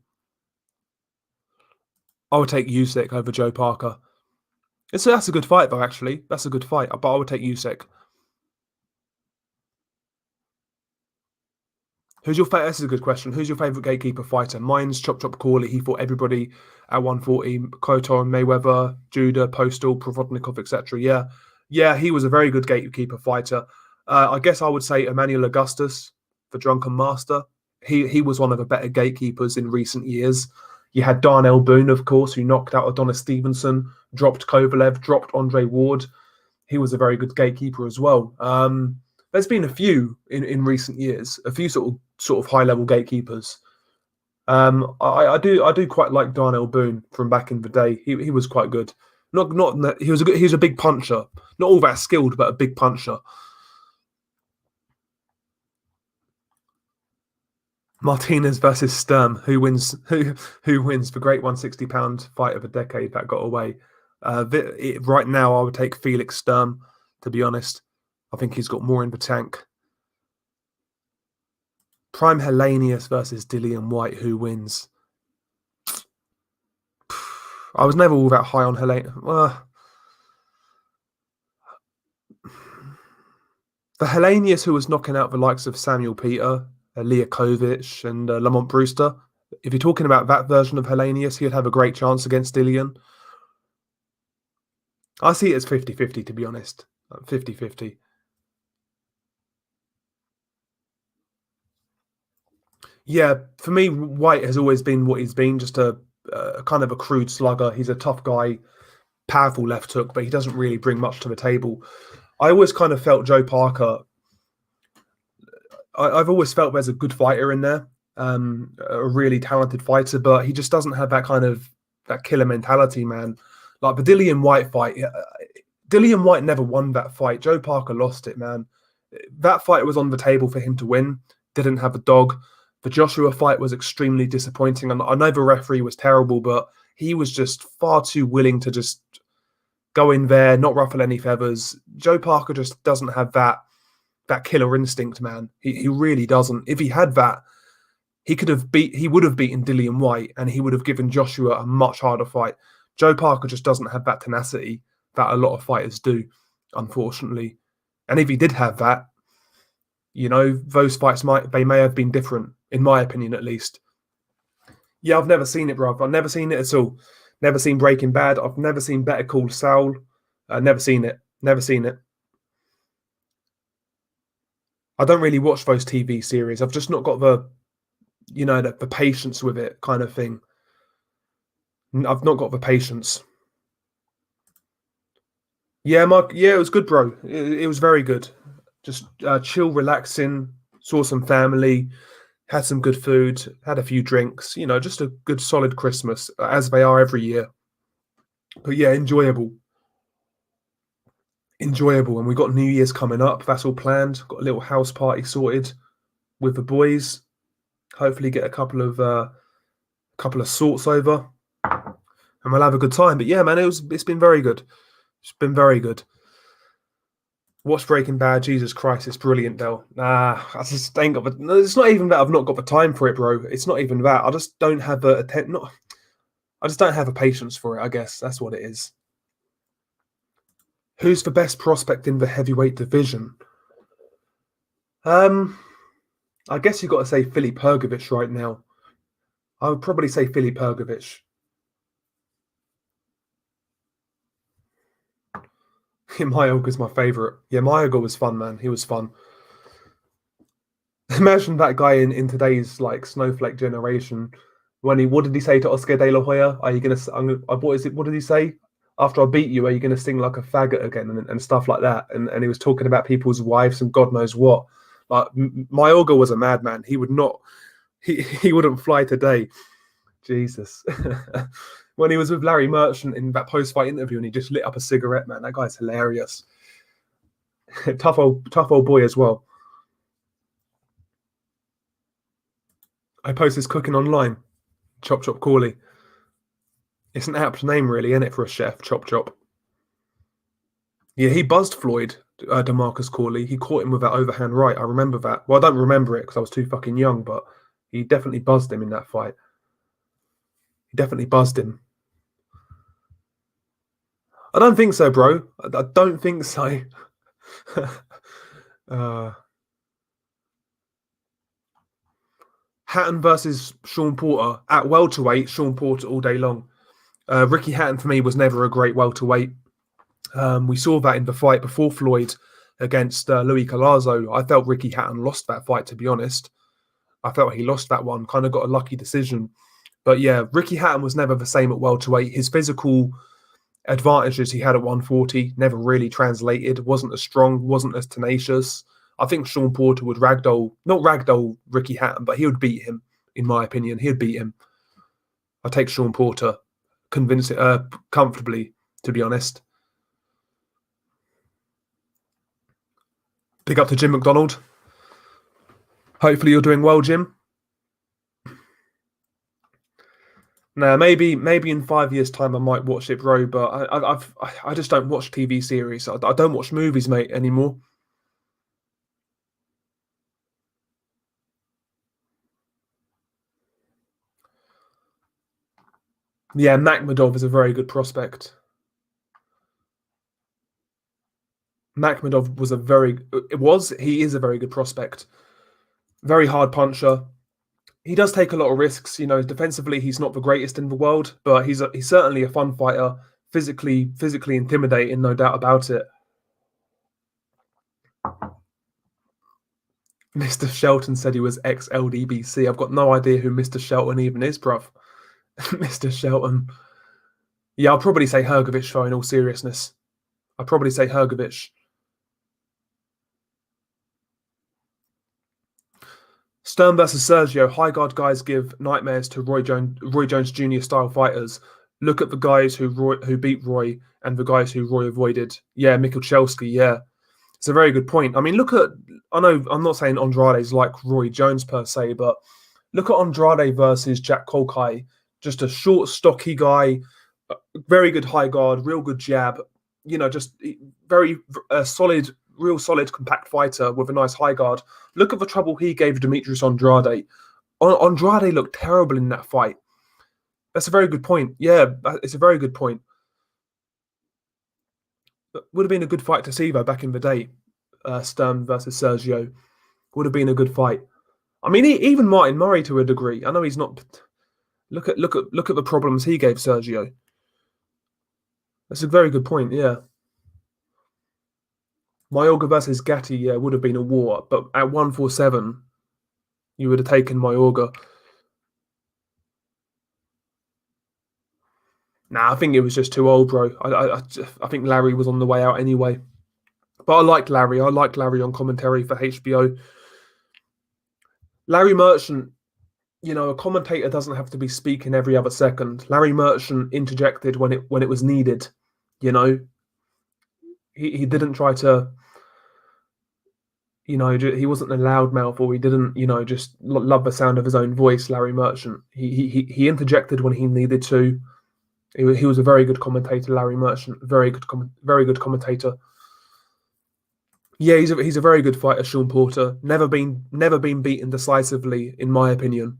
I would take Usyk over Joe Parker. That's a good fight, though, actually. That's a good fight. But I would take Usyk. This is a good question. Who's your favourite gatekeeper fighter? Mine's Chop Chop Corley. He fought everybody at 140. Kotor, Mayweather, Judah, Postal, Provodnikov, etc. Yeah, he was a very good gatekeeper fighter. I guess I would say Emmanuel Augustus, the Drunken Master. He was one of the better gatekeepers in recent years. You had Darnell Boone, of course, who knocked out Adonis Stevenson, dropped Kovalev, dropped Andre Ward. He was a very good gatekeeper as well. There's been a few in recent years, a few sort of high level gatekeepers. I do quite like Darnell Boone from back in the day. He was quite good. He was a big puncher. Not all that skilled, but a big puncher. Martinez versus Sturm. Who wins? Who wins the great 160-pound fight of the decade that got away? Right now, I would take Felix Sturm. To be honest, I think he's got more in the tank. Prime Hellenius versus Dillian White. Who wins? I was never all that high on Hellenius. The Hellenius who was knocking out the likes of Samuel Peter, Liakovic, and Lamont Brewster. If you're talking about that version of Hellenius, he'd have a great chance against Dillian. I see it as 50-50, to be honest. 50-50. Yeah, for me, White has always been what he's been, just a kind of a crude slugger. He's a tough guy, powerful left hook, but he doesn't really bring much to the table. I always kind of felt Joe Parker. I've always felt there's a good fighter in there, a really talented fighter, but he just doesn't have that killer mentality, man. Like the Dillian White fight, Dillian White never won that fight. Joe Parker lost it, man. That fight was on the table for him to win. Didn't have a dog. The Joshua fight was extremely disappointing. And I know the referee was terrible, but he was just far too willing to just go in there, not ruffle any feathers. Joe Parker just doesn't have that killer instinct, man. He really doesn't. If he had that, he would have beaten Dillian White, and he would have given Joshua a much harder fight. Joe Parker just doesn't have that tenacity that a lot of fighters do, unfortunately. And if he did have that, those fights may have been different, in my opinion, at least. Yeah, I've never seen it, bro. I've never seen it at all. Never seen Breaking Bad. I've never seen Better Call Saul. Never seen it. Never seen it. I don't really watch those TV series. I've just not got the patience with it kind of thing. I've not got the patience. Yeah, it was good, bro. It was very good. Just chill, relaxing. Saw some family, had some good food, had a few drinks. Just a good, solid Christmas, as they are every year. But yeah, enjoyable. And we got New Year's coming up. That's all planned. Got a little house party sorted with the boys. Hopefully, get a couple of sorts over, and we'll have a good time. But yeah, man, it's been very good. It's been very good. Watch Breaking Bad. Jesus Christ, it's brilliant, Del. Nah, I just ain't got the. No, it's not even that I've not got the time for it, bro. It's not even that. I just don't have not. I just don't have a patience for it. I guess that's what it is. Who's the best prospect in the heavyweight division? Um, I guess you got to say Philip Pergovic right now. I would probably say Philip Pergovic. Ioka's my favorite. Yeah, Ioka was fun, man. He was fun. Imagine that guy in today's like snowflake generation. What did he say to Oscar De La Hoya? Are you what is it? What did he say? After I beat you, are you gonna sing like a faggot again and stuff like that? And he was talking about people's wives and God knows what. Like Mayorga was a madman. He would not. He wouldn't fly today. Jesus. When he was with Larry Merchant in that post-fight interview and he just lit up a cigarette, man, that guy's hilarious. tough old boy as well. I post his cooking online. Chop Chop Corley. It's an apt name, really, isn't it, for a chef? Chop Chop. Yeah, he buzzed Floyd, DeMarcus Corley. He caught him with that overhand right. I remember that. Well, I don't remember it because I was too fucking young, but he definitely buzzed him in that fight. He definitely buzzed him. I don't think so, bro. I don't think so. Hatton versus Sean Porter at welterweight. Sean Porter all day long. Ricky Hatton for me was never a great welterweight. We saw that in the fight before Floyd against Louis Collazo. I felt Ricky Hatton lost that fight, to be honest. I felt he lost that one, kind of got a lucky decision. But yeah, Ricky Hatton was never the same at welterweight. His physical advantages he had at 140 never really translated, wasn't as strong, wasn't as tenacious. I think Sean Porter would not ragdoll Ricky Hatton, but he would beat him, in my opinion. He'd beat him. I take Sean Porter comfortably, to be honest. Big up to Jim McDonald. Hopefully you're doing well, Jim. Now, maybe in 5 years' time I might watch it, bro. But I just don't watch TV series. I don't watch movies, mate, anymore. Yeah, Makhmudov is a very good prospect. Makhmudov he is a very good prospect. Very hard puncher. He does take a lot of risks. Defensively, he's not the greatest in the world, but he's certainly a fun fighter. Physically intimidating, no doubt about it. Mr. Shelton said he was ex-LDBC. I've got no idea who Mr. Shelton even is, bruv. Mr. Shelton. Yeah, I'll probably say Hrgovic, though, in all seriousness. I'll probably say Hrgovic. Stern versus Sergio. High guard guys give nightmares to Roy Jones Jr. style fighters. Look at the guys who beat Roy and the guys who Roy avoided. Yeah, Mikuchelski, yeah. It's a very good point. I mean, I know I'm not saying Andrade's like Roy Jones per se, but look at Andrade versus Jack Colkai. Just a short, stocky guy, very good high guard, real good jab. Just very solid, real solid, compact fighter with a nice high guard. Look at the trouble he gave Demetrius Andrade. Andrade looked terrible in that fight. That's a very good point. Yeah, it's a very good point. Would have been a good fight to see though back in the day. Stern versus Sergio would have been a good fight. I mean, even Martin Murray to a degree. I know he's not. Look at the problems he gave Sergio. That's a very good point. Yeah. Mayorga versus Gatti, yeah, would have been a war, but at 147, you would have taken Mayorga. Nah, I think it was just too old, bro. I think Larry was on the way out anyway. But I liked Larry. I liked Larry on commentary for HBO. Larry Merchant, a commentator doesn't have to be speaking every other second. Larry Merchant interjected when it was needed. You know, he didn't try to. He wasn't a loudmouth, or he didn't, just love the sound of his own voice. Larry Merchant. He interjected when he needed to. He was a very good commentator, Larry Merchant. Very good commentator. Yeah, he's a very good fighter, Sean Porter. Never been beaten decisively, in my opinion.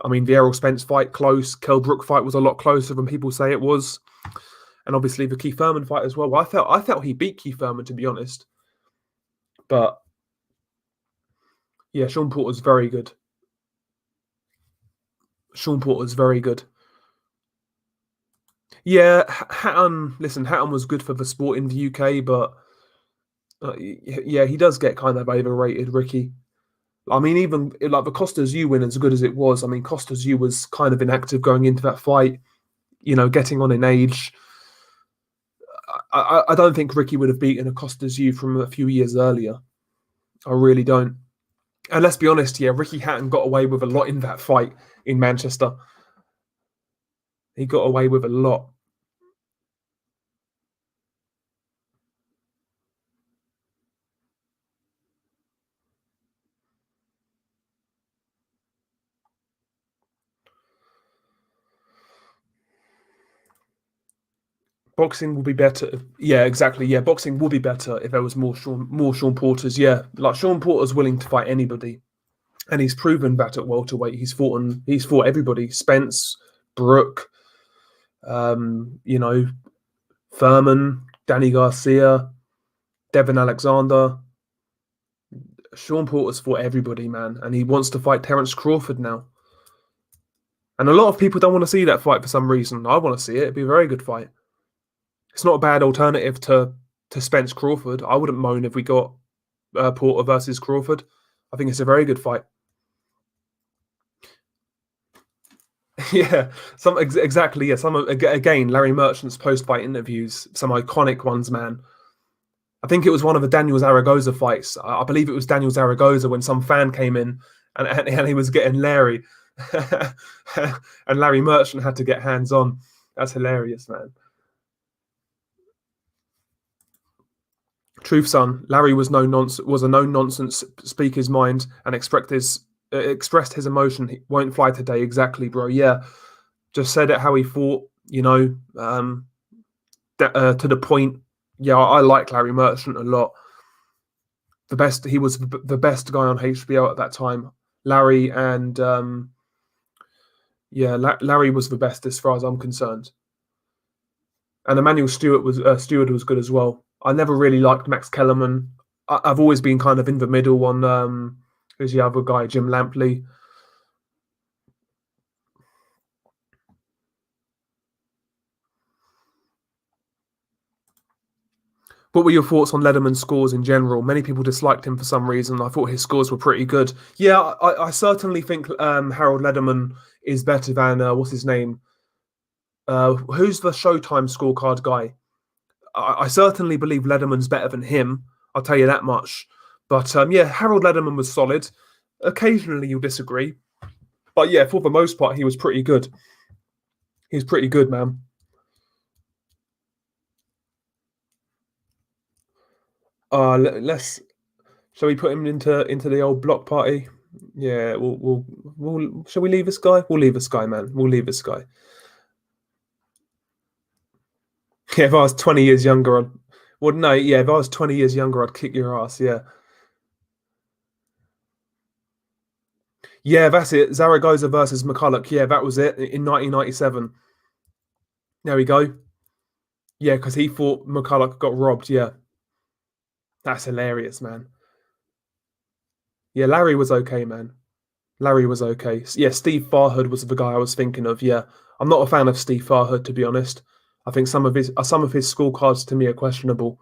I mean, the Errol Spence fight close. Kell Brook fight was a lot closer than people say it was, and obviously the Keith Thurman fight as well. I felt he beat Keith Thurman, to be honest. But yeah, Sean Porter's very good. Sean Porter's very good. Yeah, Hatton. Listen, Hatton was good for the sport in the UK, but yeah, he does get kind of overrated, Ricky. I mean, even like the Costas U win, as good as it was. I mean, Costas U was kind of inactive going into that fight. Getting on in age. I don't think Ricky would have beaten a Costas U from a few years earlier. I really don't. And let's be honest, yeah, Ricky Hatton got away with a lot in that fight in Manchester. He got away with a lot. Boxing will be better. Yeah, exactly. Yeah, boxing will be better if there was more Sean Porters. Yeah, like Sean Porter's willing to fight anybody, and he's proven that at welterweight. He's fought everybody. Spence, Brook, Thurman, Danny Garcia, Devin Alexander. Sean Porter's fought everybody, man, and he wants to fight Terence Crawford now. And a lot of people don't want to see that fight for some reason. I want to see it. It'd be a very good fight. It's not a bad alternative to Spence Crawford. I wouldn't moan if we got Porter versus Crawford. I think it's a very good fight. Yeah, exactly. Yeah, again, Larry Merchant's post-fight interviews, some iconic ones, man. I think it was one of the Daniel Zaragoza fights. I believe it was Daniel Zaragoza when some fan came in and he was getting Larry, and Larry Merchant had to get hands on. That's hilarious, man. Truth, son. Larry was a no nonsense, speak his mind, and expressed his emotion. He won't fly today. Exactly, bro. Yeah, just said it how he fought. To the point. Yeah, I like Larry Merchant a lot. He was the best guy on HBO at that time. Larry and Larry was the best as far as I'm concerned. And Emmanuel Stewart was good as well. I never really liked Max Kellerman. I've always been kind of in the middle on who's the other guy, Jim Lampley. What were your thoughts on Lederman's scores in general? Many people disliked him for some reason. I thought his scores were pretty good. Yeah, I certainly think Harold Lederman is better than what's his name? Who's the Showtime scorecard guy? I certainly believe Lederman's better than him. I'll tell you that much. But yeah, Harold Lederman was solid. Occasionally you'll disagree. But yeah, for the most part, he was pretty good. He was pretty good, man. Let's. Shall we put him into the old block party? Yeah, we'll. Shall we leave this guy? We'll leave this guy, man. We'll leave this guy. Yeah, if I was 20 years younger, no, yeah, if I was 20 years younger, I'd kick your ass. Yeah, yeah, that's it. Zaragoza versus McCulloch. Yeah, that was it in 1997. There we go. Yeah, because he thought McCulloch got robbed. Yeah, that's hilarious, man. Yeah, Larry was okay, man. Larry was okay. Yeah, Steve Farhood was the guy I was thinking of. Yeah, I'm not a fan of Steve Farhood, to be honest. I think some of his scorecards to me are questionable.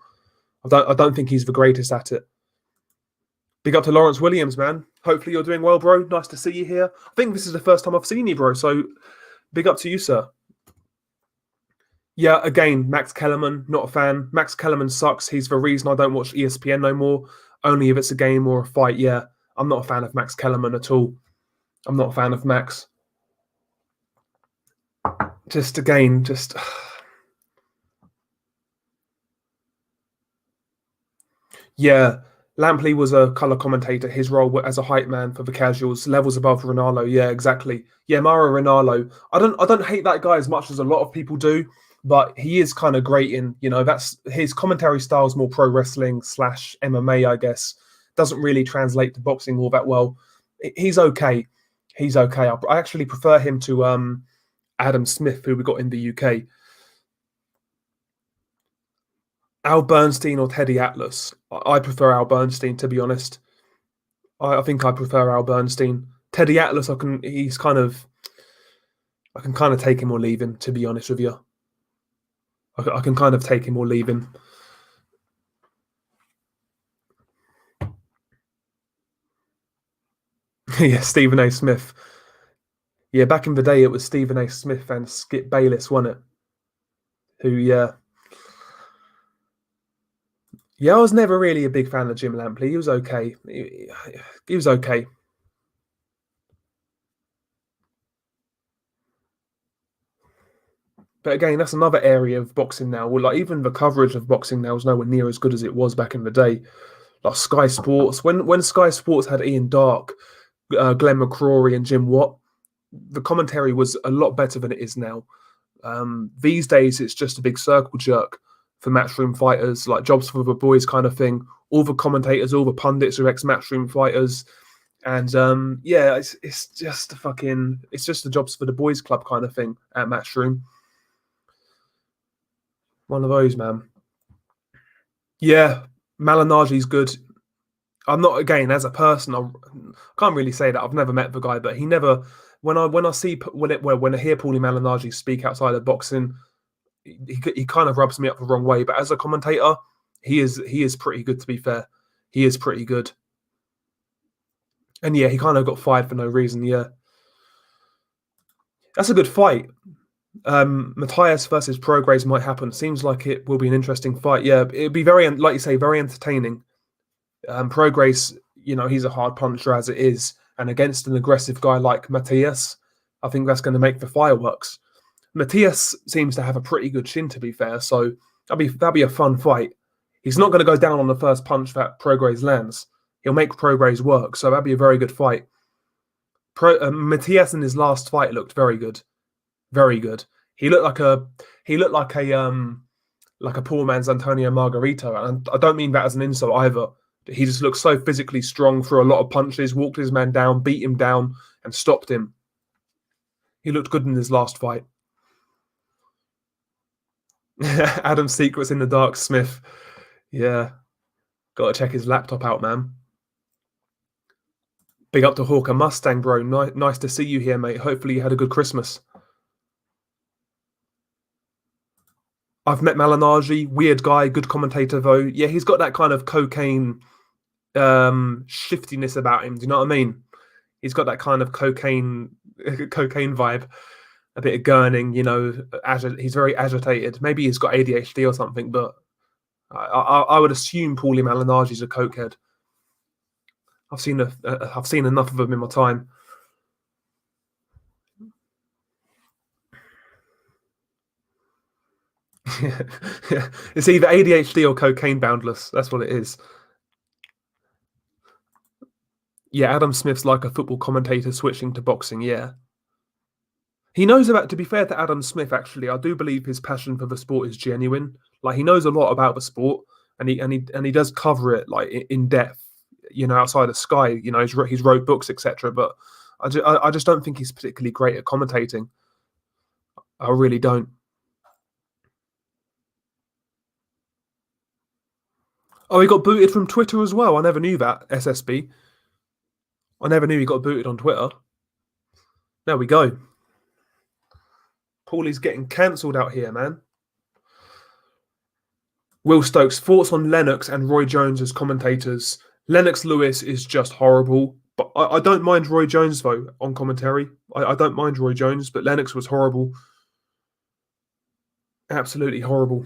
I don't think he's the greatest at it. Big up to Lawrence Williams, man. Hopefully you're doing well, bro. Nice to see you here. I think this is the first time I've seen you, bro. So big up to you, sir. Yeah, again, Max Kellerman, not a fan. Max Kellerman sucks. He's the reason I don't watch ESPN no more. Only if it's a game or a fight. Yeah, I'm not a fan of Max Kellerman at all. I'm not a fan of Max. Just again, just yeah. Lampley was a color commentator. His role as a hype man for the casuals, levels above Ronaldo. Yeah, exactly. Yeah, Mauro Ronaldo. I don't hate that guy as much as a lot of people do, but he is kind of great in, that's his commentary style is more pro wrestling slash MMA, I guess. Doesn't really translate to boxing all that well. He's okay. He's okay. I actually prefer him to Adam Smith, who we got in the UK. Al Bernstein or Teddy Atlas. I prefer Al Bernstein, to be honest. I think I prefer Al Bernstein. Teddy Atlas, I can kind of take him or leave him, to be honest with you. I can kind of take him or leave him. Yeah, Stephen A. Smith. Yeah, back in the day, it was Stephen A. Smith and Skip Bayless, wasn't it? Who, yeah. Yeah, I was never really a big fan of Jim Lampley. He was okay. He was okay. But again, that's another area of boxing now. Well, like even the coverage of boxing now is nowhere near as good as it was back in the day. Like Sky Sports, when Sky Sports had Ian Darke, Glenn McCrory, and Jim Watt, the commentary was a lot better than it is now. These days, it's just a big circle jerk for matchroom fighters, like jobs for the boys kind of thing. All the commentators, all the pundits are ex-matchroom fighters, and yeah, it's just it's just the jobs for the boys club kind of thing at matchroom. One of those, man. Yeah, Malinagi's good. I'm not again as a person. I can't really say that I've never met the guy, but he never. When I hear Paulie Malignaggi speak outside of boxing, he kind of rubs me up the wrong way. But as a commentator, he is pretty good. To be fair, he is pretty good. And yeah, he kind of got fired for no reason. Yeah, that's a good fight. Matthias versus Prograis might happen. Seems like it will be an interesting fight. Yeah, it'd be very, like you say, very entertaining. Prograis, he's a hard puncher as it is, and against an aggressive guy like Matthias, I think that's going to make the fireworks. Matthias seems to have a pretty good chin, to be fair, so that'd be a fun fight. He's not going to go down on the first punch that Prograis lands. He'll make Prograis work, so that'd be a very good fight. Matthias in his last fight looked very good, very good. He looked like a poor man's Antonio Margarito, and I don't mean that as an insult either. He just looked so physically strong, threw a lot of punches, walked his man down, beat him down, and stopped him. He looked good in his last fight. Adam Secret's in the dark, Smith. Yeah, got to check his laptop out, man. Big up to Hawker Mustang, bro. Nice to see you here, mate. Hopefully you had a good Christmas. I've met Malignaggi, weird guy, good commentator though. Yeah, he's got that kind of cocaine shiftiness about him. Do you know what I mean? He's got that kind of cocaine vibe, a bit of gurning. He's very agitated. Maybe he's got ADHD or something, but I would assume Paulie Malignaggi's a cokehead. I've seen enough of them in my time. Yeah. It's either ADHD or cocaine boundless. That's what it is. Yeah, Adam Smith's like a football commentator switching to boxing. Yeah. He knows about, to be fair to Adam Smith, actually, I do believe his passion for the sport is genuine. Like he knows a lot about the sport, and he does cover it like in depth. Outside of Sky, he's wrote books, etc. But I just don't think he's particularly great at commentating. I really don't. Oh, he got booted from Twitter as well. I never knew that. SSB. I never knew he got booted on Twitter. There we go. Paulie's getting cancelled out here, man. Will Stokes, thoughts on Lennox and Roy Jones as commentators. Lennox Lewis is just horrible. But I don't mind Roy Jones, though, on commentary. I don't mind Roy Jones, but Lennox was horrible. Absolutely horrible.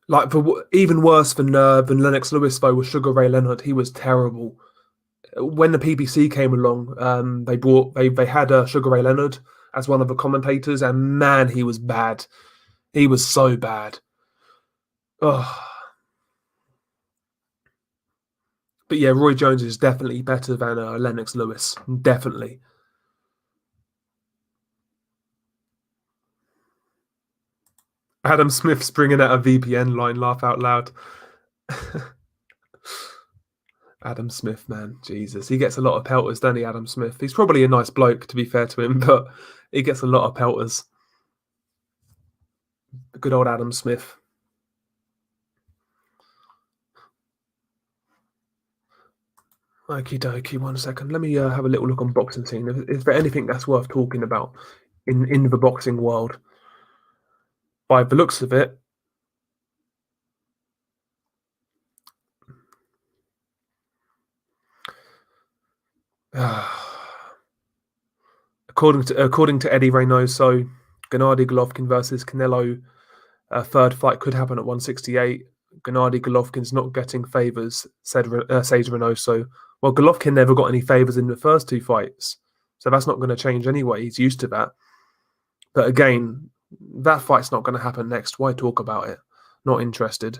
Like even worse than Lennox Lewis though was Sugar Ray Leonard. He was terrible. When the PBC came along, they had Sugar Ray Leonard as one of the commentators, and man, he was bad. He was so bad. Oh. But yeah, Roy Jones is definitely better than Lennox Lewis. Definitely. Adam Smith's bringing out a VPN line. Laugh out loud. Adam Smith, man, Jesus, he gets a lot of pelters, doesn't he? Adam Smith. He's probably a nice bloke, to be fair to him, but he gets a lot of pelters. Good old Adam Smith. Okie dokie, 1 second. Let me have a little look on boxing scene. Is there anything that's worth talking about in the boxing world? By the looks of it, according to Eddie Reynoso, Gennady Golovkin versus Canelo, third fight could happen at 168. Gennady Golovkin's not getting favours, says Reynoso. Well, Golovkin never got any favours in the first two fights, so that's not going to change anyway. He's used to that. But again, that fight's not going to happen next. Why talk about it? Not interested.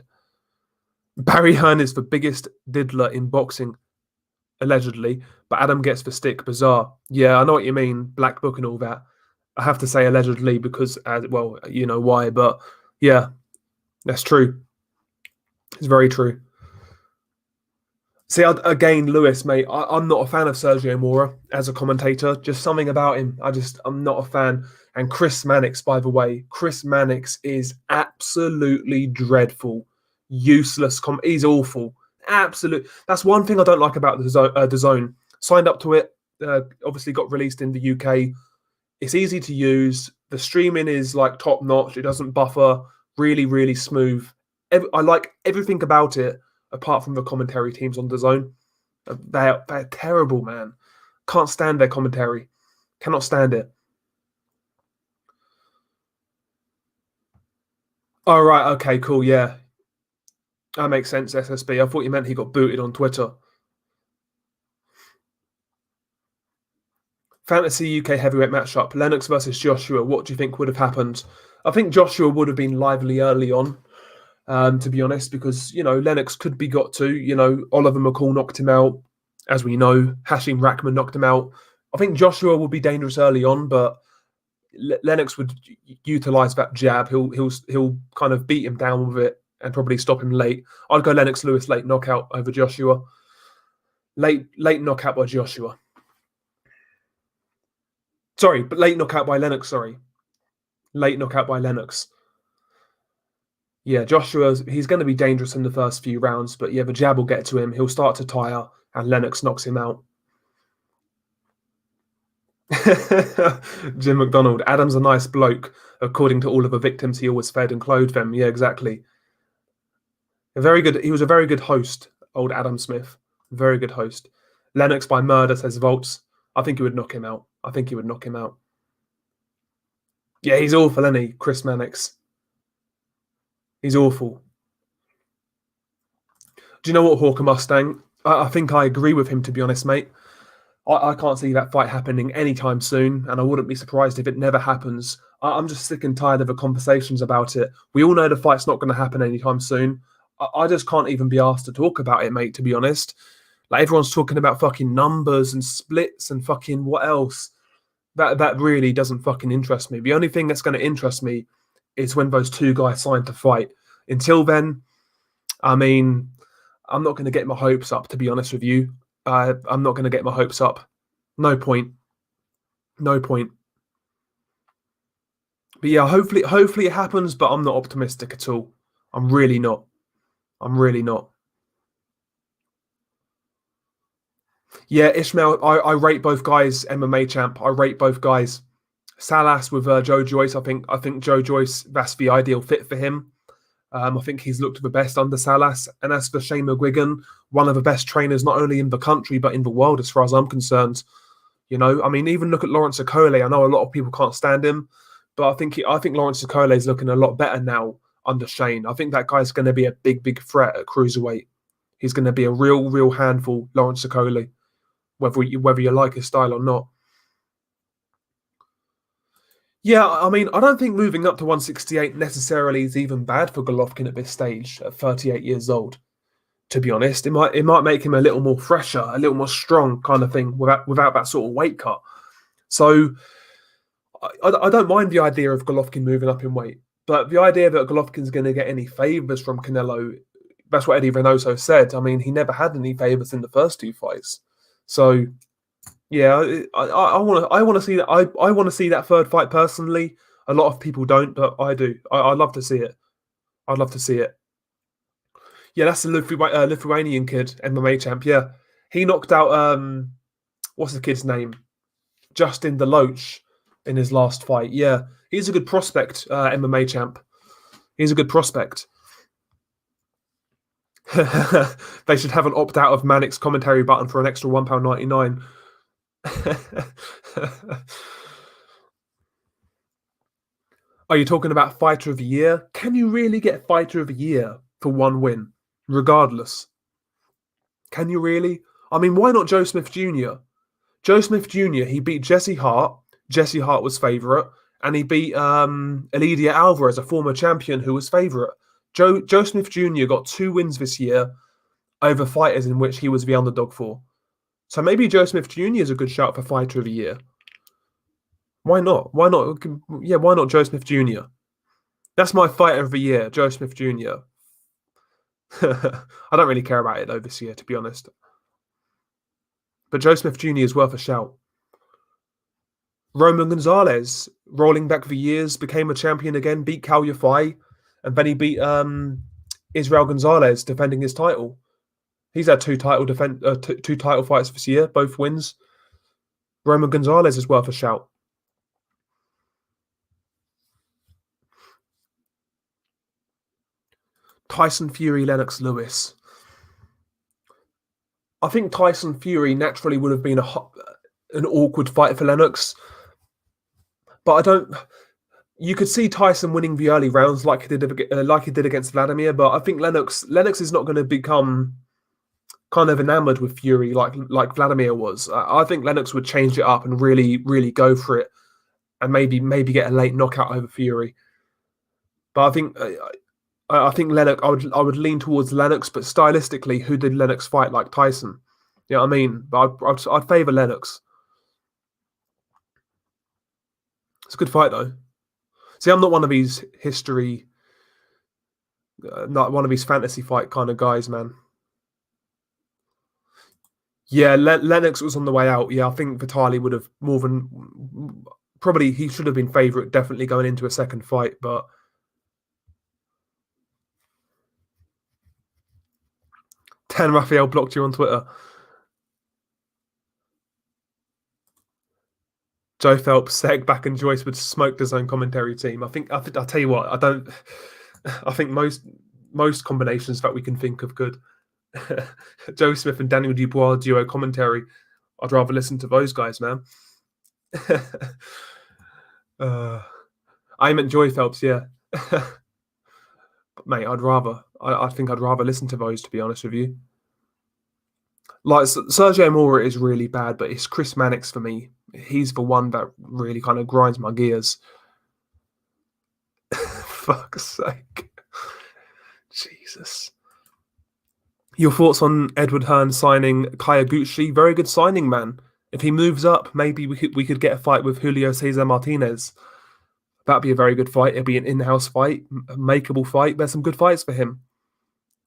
Barry Hearn is the biggest diddler in boxing, allegedly, but Adam gets the stick. Bizarre. Yeah, I know what you mean. Black Book and all that. I have to say allegedly because, well, you know why, but yeah, that's true. It's very true. See, again, Lewis, mate, I'm not a fan of Sergio Mora as a commentator. Just something about him. I'm not a fan. And Chris Mannix, by the way, Chris Mannix is absolutely dreadful. Useless. He's awful. Absolute. That's one thing I don't like about the Zone. Signed up to it. Obviously got released in the UK. It's easy to use. The streaming is like top notch. It doesn't buffer. Really, really smooth. I like everything about it, apart from the commentary teams on the Zone. They're terrible, man. Can't stand their commentary. Cannot stand it. Oh, right. Okay, cool. Yeah. That makes sense, SSB. I thought you meant he got booted on Twitter. Fantasy UK heavyweight matchup. Lennox versus Joshua. What do you think would have happened? I think Joshua would have been lively early on, to be honest, because, Lennox could be got to. Oliver McCall knocked him out, as we know. Hashim Rahman knocked him out. I think Joshua will be dangerous early on, but Lennox would utilize that jab. He'll kind of beat him down with it and probably stop him late. I'd go Lennox Lewis late knockout over Joshua. Late knockout by Joshua. Sorry, but late knockout by Lennox. Sorry, late knockout by Lennox. Yeah, he's going to be dangerous in the first few rounds, but yeah, the jab will get to him. He'll start to tire, and Lennox knocks him out. Jim McDonald. Adam's a nice bloke, according to all of the victims he always fed and clothed them. Yeah, exactly. He was a very good host, old Adam Smith. Very good host. Lennox by murder, says Volts. I think he would knock him out. Yeah, he's awful, isn't he? Chris Mannix. He's awful. Do you know what, Hawker Mustang? I think I agree with him, to be honest, mate. I can't see that fight happening anytime soon, and I wouldn't be surprised if it never happens. I'm just sick and tired of the conversations about it. We all know the fight's not going to happen anytime soon. I just can't even be asked to talk about it, mate, to be honest. Like, everyone's talking about fucking numbers and splits and fucking what else. That really doesn't fucking interest me. The only thing that's going to interest me is when those two guys sign to fight. Until then, I mean, I'm not going to get my hopes up, to be honest with you. I'm not going to get my hopes up. No point. But yeah, hopefully it happens, but I'm not optimistic at all. I'm really not. Yeah, Ishmael, I rate both guys MMA champ. I rate both guys. Salas with Joe Joyce. I think Joe Joyce, that's the ideal fit for him. I think he's looked the best under Salas. And as for Shane McGuigan, one of the best trainers not only in the country but in the world, as far as I'm concerned. I mean, even look at Lawrence Okole. I know a lot of people can't stand him, but I think Lawrence Okole is looking a lot better now under Shane. I think that guy's going to be a big, big threat at cruiserweight. He's going to be a real, real handful, Lawrence Okole, whether you like his style or not. Yeah, I mean, I don't think moving up to 168 necessarily is even bad for Golovkin at this stage, at 38 years old. To be honest, it might make him a little more fresher, a little more strong, kind of thing, without that sort of weight cut. So I don't mind the idea of Golovkin moving up in weight, but the idea that Golovkin's going to get any favors from Canelo, that's what Eddie Reynoso said. I mean, he never had any favors in the first two fights. So yeah, I want to see that. I want to see that third fight personally. A lot of people don't, but I do. I'd love to see it. I'd love to see it. Yeah, that's the Lithuanian kid, MMA champ. Yeah, he knocked out what's the kid's name? Justin Deloach in his last fight. Yeah, he's a good prospect, MMA champ. He's a good prospect. They should have an opt out of Manic's commentary button for an extra £1.99. Are you talking about fighter of the year? Can you really get fighter of the year for one win, regardless? Can you really? I mean, why not Joe Smith Jr.? Joe Smith Jr., he beat Jesse Hart. Jesse Hart was favourite. And he beat Elidia Alvarez, a former champion who was favourite. Joe Smith Jr. got 2 wins this year over fighters in which he was the underdog for. So maybe Joe Smith Jr. is a good shout for fighter of the year. Why not? Why not? Yeah, why not Joe Smith Jr.? That's my fighter of the year, Joe Smith Jr. I don't really care about it though this year, to be honest. But Joe Smith Jr. is worth a shout. Roman Gonzalez, rolling back the years, became a champion again, beat Cal Yafai, and then he beat Israel Gonzalez, defending his title. He's had two title fights this year, both wins. Roman Gonzalez is worth a shout. Tyson Fury, Lennox Lewis. I think Tyson Fury naturally would have been an awkward fight for Lennox, but I don't. You could see Tyson winning the early rounds like he did against Vladimir, but I think Lennox is not going to become kind of enamored with Fury like Vladimir was. I think Lennox would change it up and really, really go for it, and maybe get a late knockout over Fury. But I think Lennox. I would lean towards Lennox, but stylistically, who did Lennox fight like Tyson? You know what I mean? But I'd favour Lennox. It's a good fight though. See, I'm not one of these not one of these fantasy fight kind of guys, man. Yeah, Lennox was on the way out. Yeah, I think Vitali would have more than probably he should have been favourite, definitely going into a second fight, but. Dan Raphael blocked you on Twitter. Joe Phelps, Seg, Back, and Joyce would smoke his own commentary team. I think. I'll tell you what. I don't. I think most combinations that we can think of could. Joe Smith and Daniel Dubois duo commentary. I'd rather listen to those guys, man. I meant Joy Phelps, yeah. Mate, I think I'd rather listen to those, to be honest with you. Like, Sergio Mora is really bad, but it's Chris Mannix for me. He's the one that really kind of grinds my gears. Fuck's sake. Jesus. Your thoughts on Edward Hearn signing Kayaguchi? Very good signing, man. If he moves up, maybe we could get a fight with Julio Cesar Martinez. That'd be a very good fight. It'd be an in-house fight, a makeable fight. There's some good fights for him.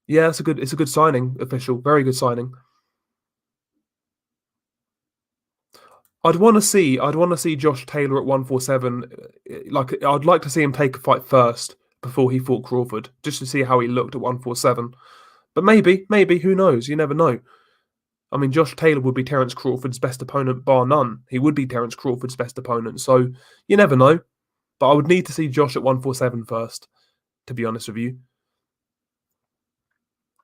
Yeah, it's a good signing, official. Very good signing. I'd want to see Josh Taylor at 147. Like, I'd like to see him take a fight first before he fought Crawford, just to see how he looked at 147. But maybe, who knows? You never know. I mean, Josh Taylor would be Terence Crawford's best opponent, bar none. He would be Terence Crawford's best opponent. So you never know. But I would need to see Josh at 147 first, to be honest with you.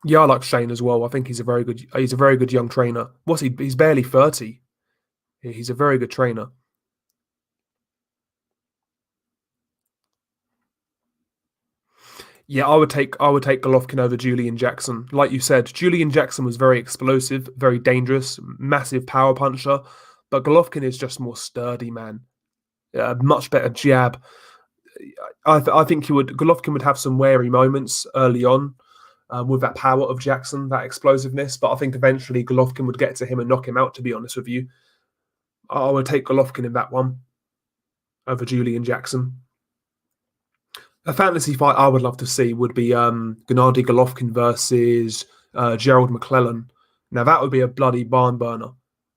Yeah, I like Shane as well. I think he's a very good young trainer. What's he? He's barely 30. He's a very good trainer. Yeah, I would take Golovkin over Julian Jackson. Like you said, Julian Jackson was very explosive, very dangerous, massive power puncher, but Golovkin is just more sturdy, man. Much better jab. I think Golovkin would have some wary moments early on with that power of Jackson, that explosiveness. But I think eventually Golovkin would get to him and knock him out. To be honest with you, I would take Golovkin in that one over Julian Jackson. A fantasy fight I would love to see would be Gennady Golovkin versus Gerald McClellan. Now that would be a bloody barn burner.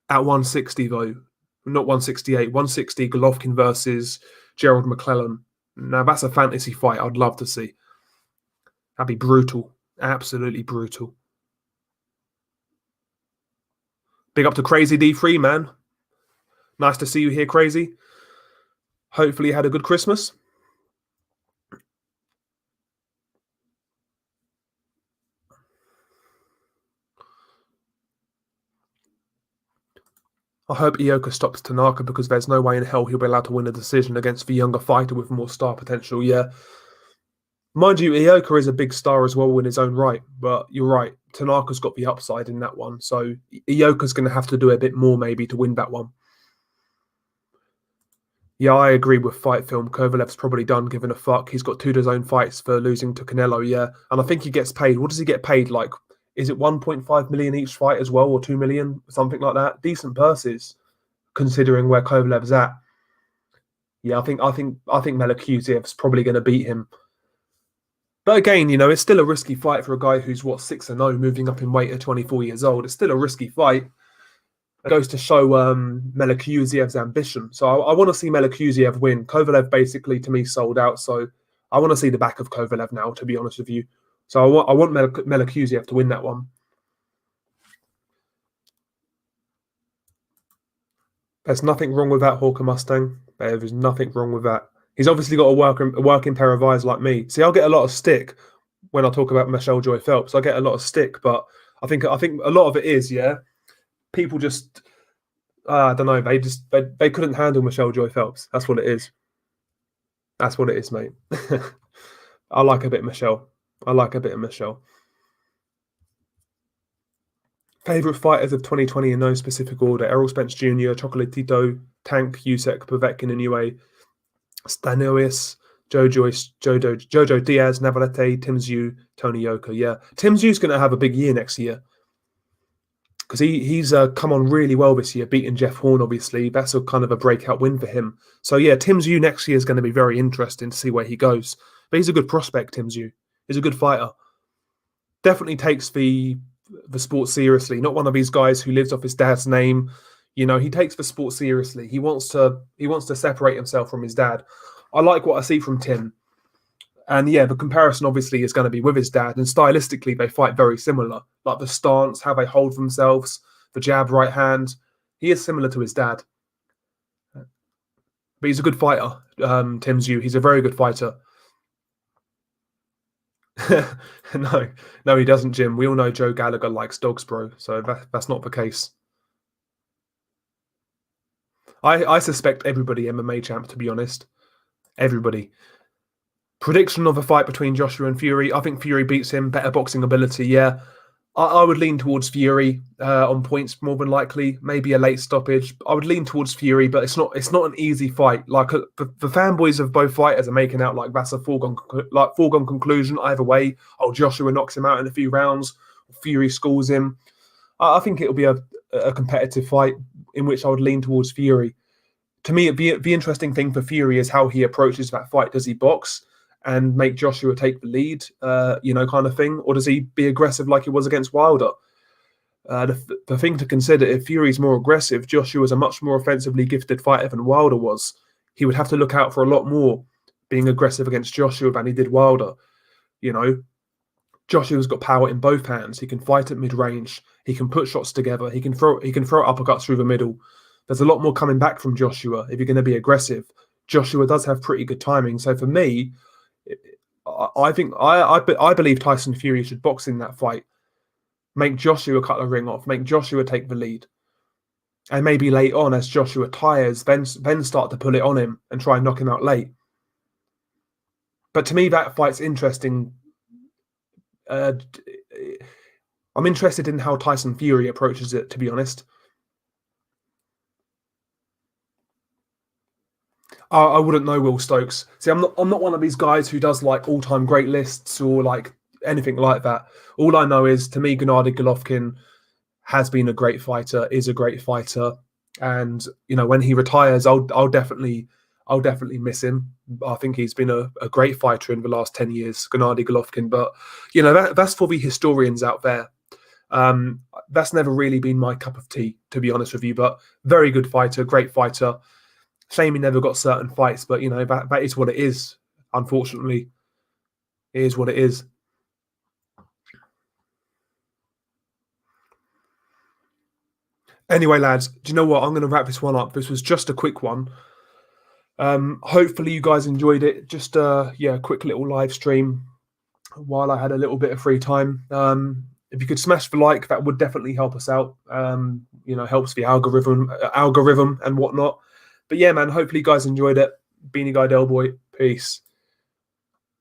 At 160 though, not 168, 160 Golovkin versus Gerald McClellan. Now that's a fantasy fight I'd love to see. That'd be brutal, absolutely brutal. Big up to Crazy D3, man. Nice to see you here, Crazy. Hopefully you had a good Christmas. I hope Ioka stops Tanaka because there's no way in hell he'll be allowed to win a decision against the younger fighter with more star potential. Yeah. Mind you, Ioka is a big star as well in his own right, but you're right. Tanaka's got the upside in that one. So Ioka's going to have to do a bit more maybe to win that one. Yeah, I agree with Fight Film. Kovalev's probably done giving a fuck. He's got two DAZN fights for losing to Canelo, yeah. And I think he gets paid. What does he get paid? Like, is it 1.5 million each fight as well, or 2 million? Something like that. Decent purses, considering where Kovalev's at. Yeah, I think Melakuzev's probably going to beat him. But again, it's still a risky fight for a guy who's 6-0, moving up in weight at 24 years old. It's still a risky fight. It goes to show Melakuzev's ambition. So I want to see Melakuzev win. Kovalev basically, to me, sold out. So I want to see the back of Kovalev now, to be honest with you. So I want Melakuzev to win that one. There's nothing wrong with that Hawker Mustang. There is nothing wrong with that. He's obviously got a working pair of eyes like me. See, I'll get a lot of stick when I talk about Michelle Joy Phelps. I get a lot of stick, but I think a lot of it is, yeah. People just I don't know. They couldn't handle Michelle Joy Phelps. That's what it is. That's what it is, mate. I like a bit of Michelle. I like a bit of Michelle. Favorite fighters of 2020 in no specific order: Errol Spence Jr., Chocolatito, Tank, Usyk, Povetkin, Inoue, Stanois, Jojo Diaz, Navarrete, Tim Tszyu, Tony Yoka. Yeah, Tim Tszyu's going to have a big year next year because he's come on really well this year, beating Jeff Horn, obviously. That's a kind of a breakout win for him. So yeah, Tim Tszyu next year is going to be very interesting to see where he goes. But he's a good prospect, Tim Tszyu. He's a good fighter. Definitely takes the sport seriously. Not one of these guys who lives off his dad's name. He takes the sport seriously. He wants to separate himself from his dad. I like what I see from Tim. And yeah, the comparison obviously is going to be with his dad. And stylistically, they fight very similar. Like the stance, how they hold themselves, the jab, right hand. He is similar to his dad. But he's a good fighter, Tim Tszyu. He's a very good fighter. No, he doesn't, Jim. We all know Joe Gallagher likes dogs, bro. So that's not the case. I suspect everybody MMA champ, to be honest. Everybody. Prediction of a fight between Joshua and Fury. I think Fury beats him. Better boxing ability, yeah. I would lean towards Fury on points more than likely. Maybe a late stoppage. I would lean towards Fury, but it's not an easy fight. Like the fanboys of both fighters are making out like that's a foregone conclusion either way. Oh, Joshua knocks him out in a few rounds. Fury schools him. I think it'll be a competitive fight in which I would lean towards Fury. To me, the interesting thing for Fury is how he approaches that fight. Does he box and make Joshua take the lead, kind of thing? Or does he be aggressive like he was against Wilder? The thing to consider, if Fury's more aggressive, Joshua's a much more offensively gifted fighter than Wilder was. He would have to look out for a lot more being aggressive against Joshua than he did Wilder. Joshua's got power in both hands. He can fight at mid-range. He can put shots together. He can throw uppercuts through the middle. There's a lot more coming back from Joshua if you're going to be aggressive. Joshua does have pretty good timing. So for me, I believe Tyson Fury should box in that fight. Make Joshua cut the ring off. Make Joshua take the lead. And maybe late on, as Joshua tires, then start to pull it on him and try and knock him out late. But to me, that fight's interesting. Uh, I'm interested in how Tyson Fury approaches it, to be honest. I wouldn't know Will Stokes. See, I'm not one of these guys who does like all-time great lists or like anything like that. All I know is, to me, Gennady Golovkin has been a great fighter, is a great fighter, and when he retires, I'll definitely miss him. I think he's been a great fighter in the last 10 years, Gennady Golovkin. But that's for the historians out there. That's never really been my cup of tea, to be honest with you. But very good fighter, great fighter. Shame he never got certain fights, but that is what it is. Unfortunately, it is what it is. Anyway, lads, do you know what? I'm going to wrap this one up. This was just a quick one. Hopefully you guys enjoyed it. Just a quick little live stream while I had a little bit of free time. If you could smash the like, that would definitely help us out. Helps the algorithm and whatnot. But yeah, man, hopefully you guys enjoyed it. Beanie Guy Del Boy, peace.